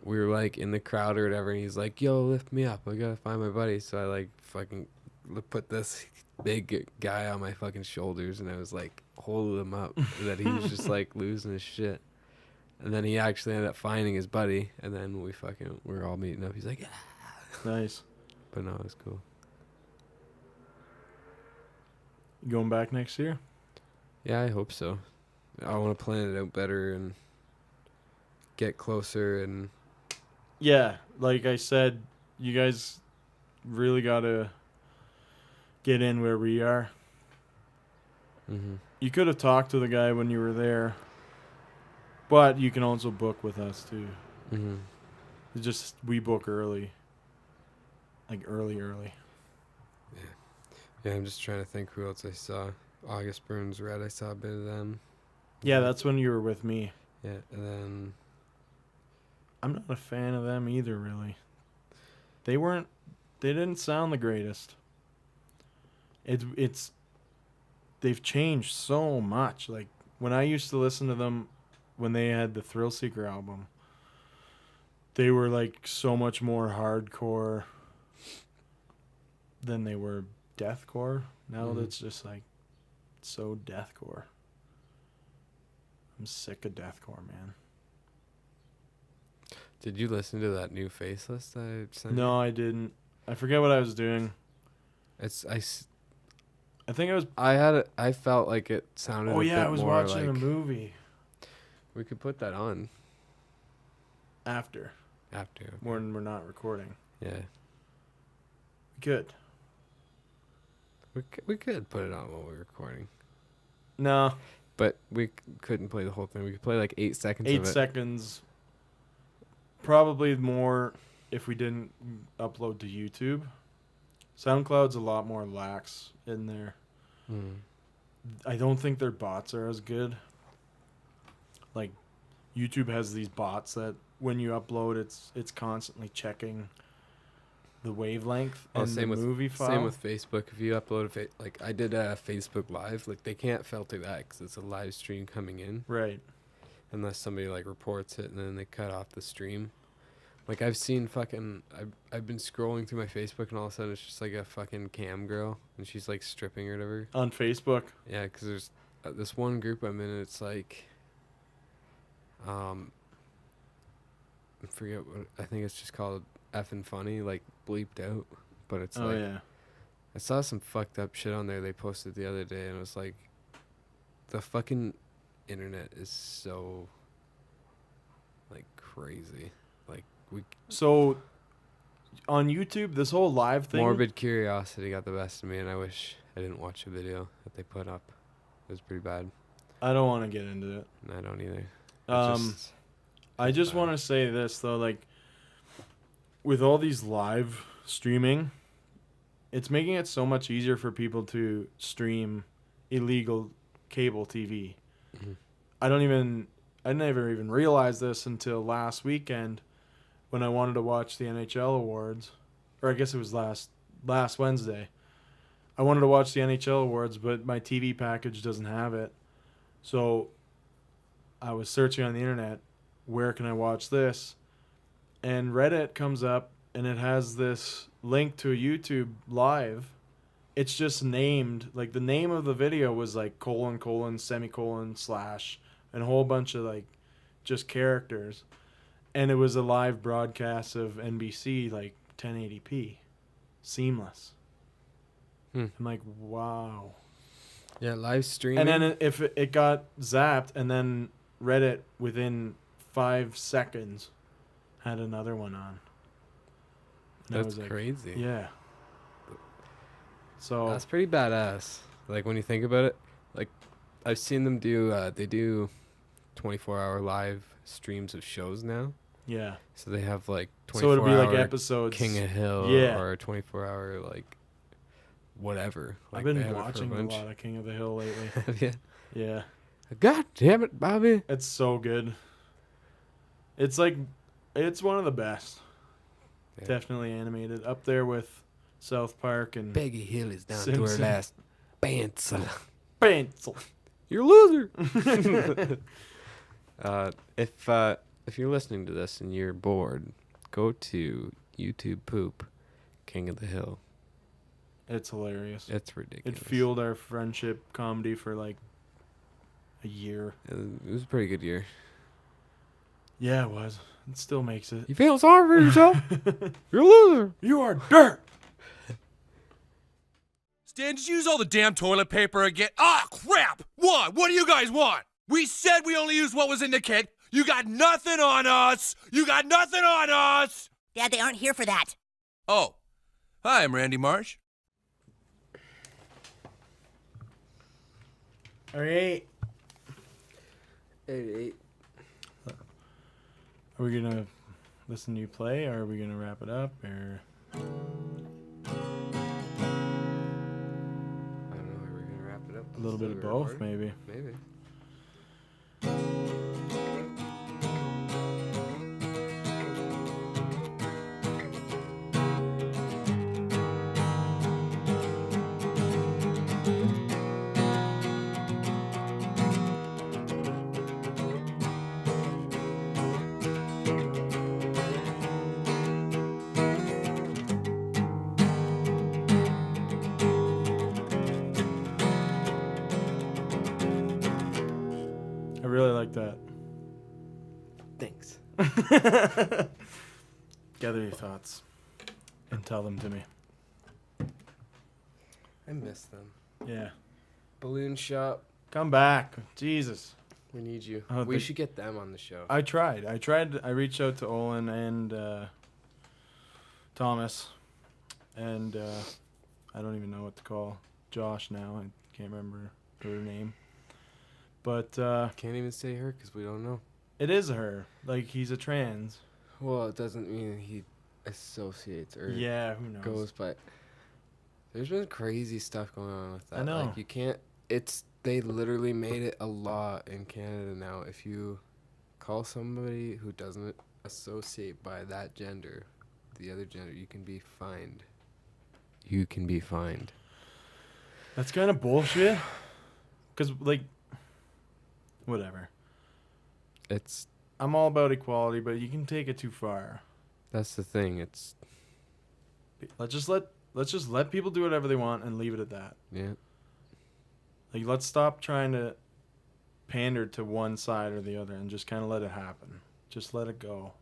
Speaker 1: We were, like, in the crowd or whatever, and he's like, yo, lift me up. I gotta find my buddy. So I, like, fucking put this big guy on my fucking shoulders, and I was, like, holding him up. That he was just, like, losing his shit. And then he actually ended up finding his buddy, and then we were all meeting up. He's like, yeah.
Speaker 2: Nice.
Speaker 1: But no, it was cool.
Speaker 2: You going back next year?
Speaker 1: Yeah, I hope so. I want to plan it out better and get closer and...
Speaker 2: Yeah, like I said, you guys really got to get in where we are.
Speaker 1: Mm-hmm.
Speaker 2: You could have talked to the guy when you were there, but you can also book with us too.
Speaker 1: Mm-hmm.
Speaker 2: It's just we book early. Like early.
Speaker 1: Yeah, I'm just trying to think who else I saw. August Burns Red, I saw a bit of them.
Speaker 2: Yeah, that's when you were with me.
Speaker 1: Yeah, and then...
Speaker 2: I'm not a fan of them either, really. They didn't sound the greatest. They've changed so much. Like, when I used to listen to them when they had the Thrill Seeker album, they were, like, so much more hardcore than they were deathcore. Now it's just, like, so deathcore. I'm sick of deathcore, man.
Speaker 1: Did you listen to that new Faceless I sent
Speaker 2: No,
Speaker 1: you?
Speaker 2: I didn't. I forget what I was doing.
Speaker 1: I
Speaker 2: think I was...
Speaker 1: I felt like it sounded
Speaker 2: Oh,
Speaker 1: a
Speaker 2: yeah,
Speaker 1: bit
Speaker 2: I was
Speaker 1: more
Speaker 2: watching a
Speaker 1: like...
Speaker 2: movie.
Speaker 1: We could put that on
Speaker 2: After.
Speaker 1: after.
Speaker 2: When we're not recording.
Speaker 1: Yeah.
Speaker 2: Good.
Speaker 1: We could put it on while we're recording.
Speaker 2: No.
Speaker 1: But we couldn't play the whole thing. We could play like 8 seconds of
Speaker 2: 8
Speaker 1: it.
Speaker 2: seconds. Probably more if we didn't upload to YouTube. SoundCloud's a lot more lax in there.
Speaker 1: Mm.
Speaker 2: I don't think their bots are as good. Like, YouTube has these bots that when you upload, it's constantly checking the wavelength and
Speaker 1: same
Speaker 2: the
Speaker 1: with
Speaker 2: movie file.
Speaker 1: Same with Facebook. If you upload like I did a Facebook Live, like they can't filter that because it's a live stream coming in.
Speaker 2: Right.
Speaker 1: Unless somebody like reports it and then they cut off the stream. Like I've seen I've been scrolling through my Facebook and all of a sudden it's just like a fucking cam girl and she's like stripping or whatever.
Speaker 2: On Facebook.
Speaker 1: Yeah, because this one group I'm in, it's like, I forget what, I think it's just called effing funny, like bleeped out, but it's
Speaker 2: Oh
Speaker 1: like,
Speaker 2: yeah.
Speaker 1: I saw some fucked up shit on there they posted the other day, and it was like, the fucking internet is so, like, crazy. Like,
Speaker 2: So, on YouTube, this whole live thing.
Speaker 1: morbid curiosity got the best of me, and I wish I didn't watch the video that they put up. It was pretty bad.
Speaker 2: I don't want to get into it.
Speaker 1: And I don't either.
Speaker 2: I just want to say this though, like, with all these live streaming, it's making it so much easier for people to stream illegal cable TV.
Speaker 1: Mhm.
Speaker 2: I never even realized this until last weekend when I wanted to watch the NHL awards, or I guess it was last Wednesday. I wanted to watch the NHL awards, but my TV package doesn't have it. So I was searching on the internet, where can I watch this? And Reddit comes up and it has this link to a YouTube live. It's just named, like the name of the video was like : semicolon / and a whole bunch of like just characters. And it was a live broadcast of NBC, like 1080p. Seamless. I'm like, wow.
Speaker 1: Yeah, live streaming.
Speaker 2: And then if it got zapped, and then Reddit within 5 seconds had another one on. And I
Speaker 1: That's
Speaker 2: was like,
Speaker 1: crazy.
Speaker 2: yeah. So
Speaker 1: That's pretty badass. Like, when you think about it, like, I've seen them do, they do 24-hour live streams of shows now.
Speaker 2: yeah.
Speaker 1: So they have, like, 24-hour
Speaker 2: So it'll be like episodes.
Speaker 1: King of Hill,
Speaker 2: Yeah.
Speaker 1: or 24-hour, like, whatever. Like,
Speaker 2: I've
Speaker 1: they
Speaker 2: been
Speaker 1: have it for
Speaker 2: watching a
Speaker 1: bunch.
Speaker 2: lot of King of the Hill lately.
Speaker 1: Have you?
Speaker 2: Yeah.
Speaker 1: God damn it, Bobby.
Speaker 2: It's so good. It's like, it's one of the best.
Speaker 1: Yeah.
Speaker 2: Definitely animated. Up there with South Park and
Speaker 1: Peggy Hill is down to
Speaker 2: Simpson.
Speaker 1: her last pencil.
Speaker 2: Pencil.
Speaker 1: You're a loser. If you're listening to this and you're bored, go to YouTube Poop King of the Hill.
Speaker 2: It's hilarious.
Speaker 1: It's ridiculous.
Speaker 2: It fueled our friendship comedy for like a year.
Speaker 1: It was a pretty good year.
Speaker 2: Yeah, it was. It still makes it.
Speaker 1: You feel sorry for yourself? You're a loser.
Speaker 2: You are dirt.
Speaker 3: Stan, did you use all the damn toilet paper again? Ah, crap! What? What do you guys want? We said we only used what was in the kit. You got nothing on us! You got nothing on us!
Speaker 5: Dad, they aren't here for that.
Speaker 3: Oh. Hi, I'm Randy Marsh.
Speaker 2: All right.
Speaker 1: 88.
Speaker 2: Are we gonna listen to you play, or are we gonna wrap it up, or?
Speaker 1: I don't know. Are we gonna wrap it up?
Speaker 2: A little bit of both, maybe.
Speaker 1: Maybe.
Speaker 2: I really like that.
Speaker 1: Thanks.
Speaker 2: Gather your thoughts and tell them to me.
Speaker 1: I miss them.
Speaker 2: Yeah.
Speaker 1: Balloon Shop.
Speaker 2: Come back. Jesus.
Speaker 1: We need you.
Speaker 2: I don't
Speaker 1: We
Speaker 2: think-
Speaker 1: should get them on the show.
Speaker 2: I tried. I reached out to Olin and Thomas, and I don't even know what to call Josh now. I can't remember her name. But
Speaker 1: Can't even say her because we don't know.
Speaker 2: it is her. Like, he's a trans.
Speaker 1: Well, it doesn't mean he associates or
Speaker 2: Yeah, who knows?
Speaker 1: goes by. There's been crazy stuff going on with that.
Speaker 2: I know.
Speaker 1: Like, you can't. They literally made it a law in Canada now. If you call somebody who doesn't associate by that gender, the other gender, you can be fined. You can be fined.
Speaker 2: That's kind of bullshit. Because, like, whatever.
Speaker 1: It's.
Speaker 2: I'm all about equality, but you can take it too far.
Speaker 1: That's the thing. It's.
Speaker 2: Let's just let people do whatever they want and leave it at that.
Speaker 1: Yeah.
Speaker 2: Like, let's stop trying to pander to one side or the other and just kind of let it happen. Just let it go.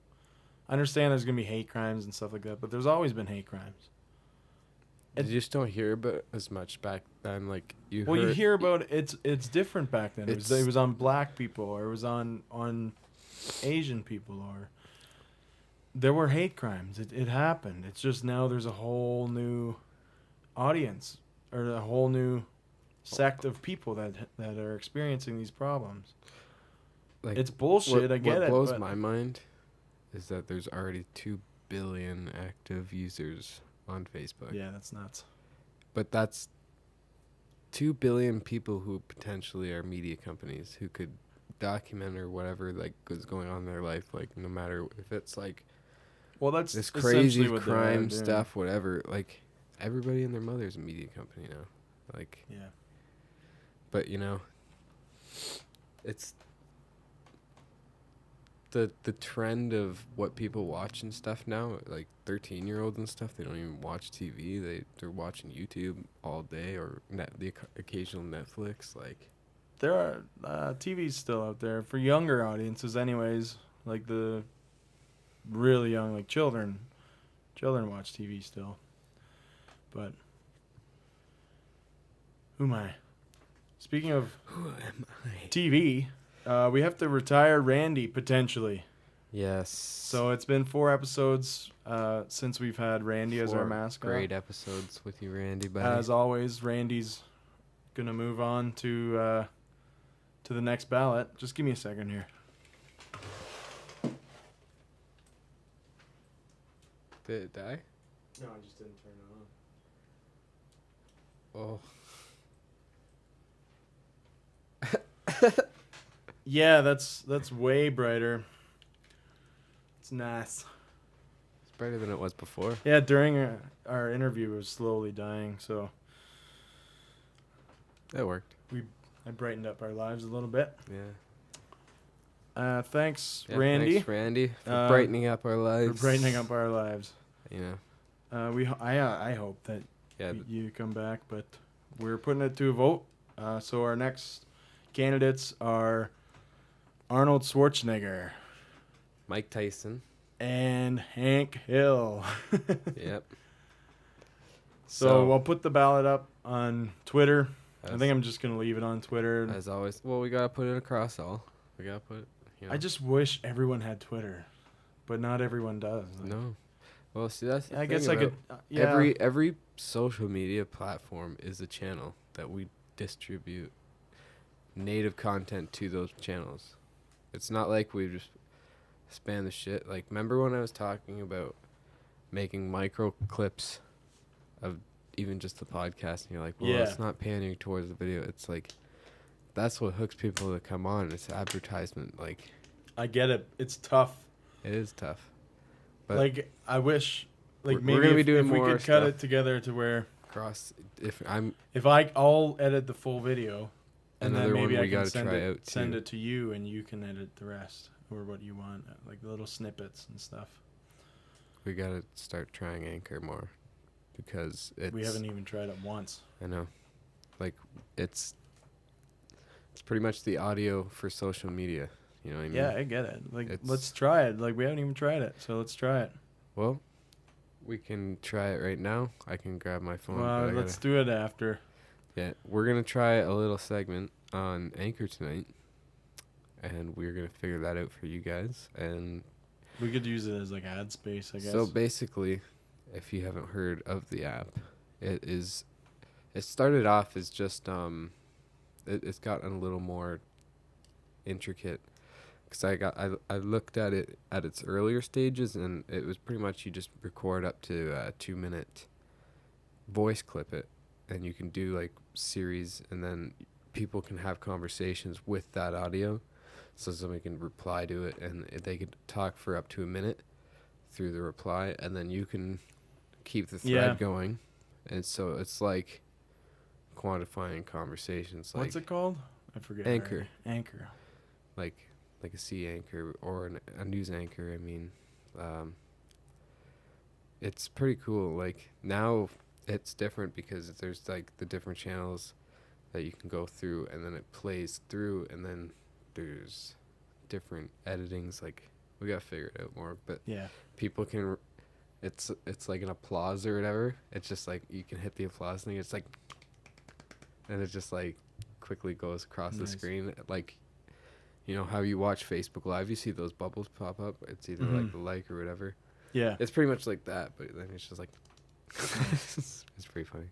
Speaker 2: I understand there's going to be hate crimes and stuff like that, but there's always been hate crimes.
Speaker 1: You just don't hear about it as much back then. Like you
Speaker 2: hear about it. It's different back then. It was on black people, or it was on Asian people, or there were hate crimes. It happened. It's just now there's a whole new audience, or a whole new sect of people that are experiencing these problems.
Speaker 1: Like,
Speaker 2: it's bullshit. I get
Speaker 1: what
Speaker 2: it.
Speaker 1: blows my mind is that there's already 2 billion active users on Facebook.
Speaker 2: Yeah, that's nuts.
Speaker 1: But that's 2 billion people who potentially are media companies who could document or whatever like is going on in their life, like no matter if it's like
Speaker 2: that's
Speaker 1: this crazy crime stuff, whatever. Like everybody and their mother's a media company now. Like
Speaker 2: yeah.
Speaker 1: But it's the trend of what people watch and stuff now, like 13-year-olds and stuff, they don't even watch TV. They're watching YouTube all day, or the occasional Netflix. Like
Speaker 2: there are TVs still out there for younger audiences, anyways. Like the really young, like children watch TV still. But who am I? Speaking of TV. We have to retire Randy, potentially.
Speaker 1: Yes.
Speaker 2: So it's been 4 episodes since we've had Randy as our mascot.
Speaker 1: Great episodes with you, Randy, buddy.
Speaker 2: As always, Randy's going to move on to the next ballot. Just give me a second here.
Speaker 1: Did it die?
Speaker 2: No, I just didn't turn it on.
Speaker 1: Oh.
Speaker 2: Yeah, that's way brighter. It's nice.
Speaker 1: It's brighter than it was before.
Speaker 2: Yeah, during our interview, it was slowly dying, so
Speaker 1: That worked.
Speaker 2: I brightened up our lives a little bit.
Speaker 1: Yeah.
Speaker 2: Thanks, Randy.
Speaker 1: Thanks, Randy, for brightening up our lives.
Speaker 2: For brightening up our lives.
Speaker 1: Yeah.
Speaker 2: I hope that you come back, but we're putting it to a vote. So our next candidates are Arnold Schwarzenegger,
Speaker 1: Mike Tyson,
Speaker 2: and Hank Hill.
Speaker 1: Yep.
Speaker 2: So I'll put the ballot up on Twitter. I think I'm just going to leave it on Twitter.
Speaker 1: As always. Well, we got to put it across all. We got to put it,
Speaker 2: I just wish everyone had Twitter, but not everyone does.
Speaker 1: No. Well, see, that's the
Speaker 2: I
Speaker 1: thing
Speaker 2: guess I could. Yeah.
Speaker 1: Every social media platform is a channel that we distribute native content to those channels. It's not like we just spam the shit. Like, remember when I was talking about making micro clips of even just the podcast, and you're like, well, it's not panning towards the video. It's like, that's what hooks people to come on. It's advertisement. Like,
Speaker 2: I get it. It's tough.
Speaker 1: It is tough. But
Speaker 2: like, I wish, like,
Speaker 1: we're
Speaker 2: maybe
Speaker 1: gonna be doing
Speaker 2: if we
Speaker 1: more
Speaker 2: could cut it together to where if I'll edit the full video, and then maybe I can send it to you, and you can edit the rest, or what you want, like little snippets and stuff.
Speaker 1: We gotta start trying Anchor more, because
Speaker 2: we haven't even tried it once.
Speaker 1: I know, like it's pretty much the audio for social media. You know what I mean?
Speaker 2: Yeah, I get it. Like, let's try it. Like, we haven't even tried it, so let's try it.
Speaker 1: Well, we can try it right now. I can grab my phone.
Speaker 2: Well, let's do it after.
Speaker 1: Yeah, we're going to try a little segment on Anchor tonight, and we're going to figure that out for you guys. And
Speaker 2: we could use it as, like, ad space, I guess.
Speaker 1: So, basically, if you haven't heard of the app, it started off as just, it's gotten a little more intricate. Because I looked at it at its earlier stages, and it was pretty much you just record up to a 2-minute voice clip it, and you can do like series, and then people can have conversations with that audio, so somebody can reply to it, and they could talk for up to a minute through the reply, and then you can keep the thread going, and so it's like quantifying conversations.
Speaker 2: What's it called? I forget.
Speaker 1: Anchor.
Speaker 2: Anchor.
Speaker 1: Like a sea anchor or a news anchor. I mean, it's pretty cool. Like, now it's different because there's like the different channels that you can go through, and then it plays through, and then there's different editings. Like, we gotta figure it out more, but
Speaker 2: Yeah.
Speaker 1: people can. It's like an applause or whatever. It's just like you can hit the applause thing. It's like, and it just like quickly goes across the screen. Like, you know how you watch Facebook Live, you see those bubbles pop up. It's either like the like or whatever.
Speaker 2: Yeah.
Speaker 1: It's pretty much like that, but then it's just like it's pretty funny.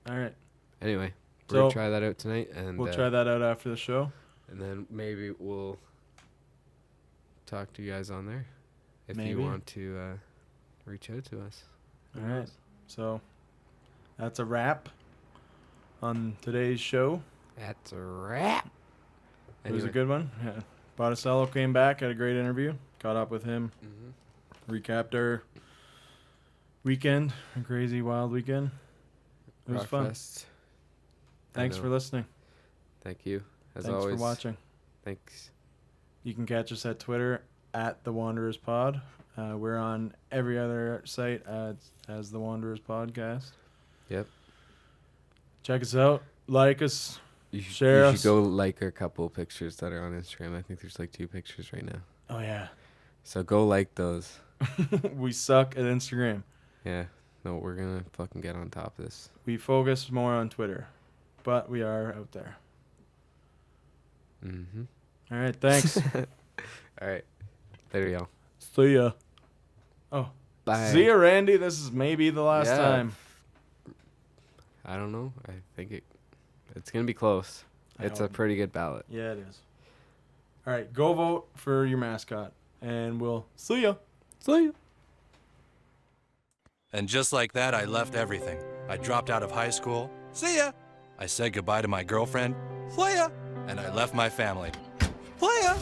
Speaker 2: All right.
Speaker 1: Anyway, we're
Speaker 2: So
Speaker 1: gonna try that out tonight, and
Speaker 2: we'll try that out after the show.
Speaker 1: and then maybe we'll talk to you guys on there if
Speaker 2: Maybe.
Speaker 1: you want to reach out to us.
Speaker 2: All right. So that's a wrap on today's show.
Speaker 1: That's a wrap.
Speaker 2: It was a good one. Yeah. Botticello came back, had a great interview. Caught up with him. Recapped our weekend, a crazy wild weekend. It was fun.
Speaker 1: Rockfest.
Speaker 2: Thanks for listening.
Speaker 1: Thank you. As
Speaker 2: Thanks
Speaker 1: always.
Speaker 2: for watching.
Speaker 1: Thanks.
Speaker 2: You can catch us at Twitter at The Wanderers Pod. We're on every other site as The Wanderers Podcast.
Speaker 1: Yep.
Speaker 2: Check us out. Like us.
Speaker 1: You
Speaker 2: Share
Speaker 1: should go like a couple pictures that are on Instagram. I think there's like 2 pictures right now.
Speaker 2: Oh, yeah.
Speaker 1: So go like those.
Speaker 2: We suck at Instagram.
Speaker 1: Yeah. No, we're gonna fucking get on top of this.
Speaker 2: We focus more on Twitter, but we are out there.
Speaker 1: Mm-hmm.
Speaker 2: All right, thanks.
Speaker 1: All right. Later, y'all.
Speaker 2: See ya. Oh,
Speaker 1: Bye.
Speaker 2: see ya, Randy. This is maybe the last time.
Speaker 1: I don't know. I think it's gonna be close. It's a pretty good ballot.
Speaker 2: Yeah, it is. All right, go vote for your mascot, and we'll see ya.
Speaker 1: See ya.
Speaker 3: And just like that, I left everything. I dropped out of high school. See ya! I said goodbye to my girlfriend. See ya! And I left my family. See ya!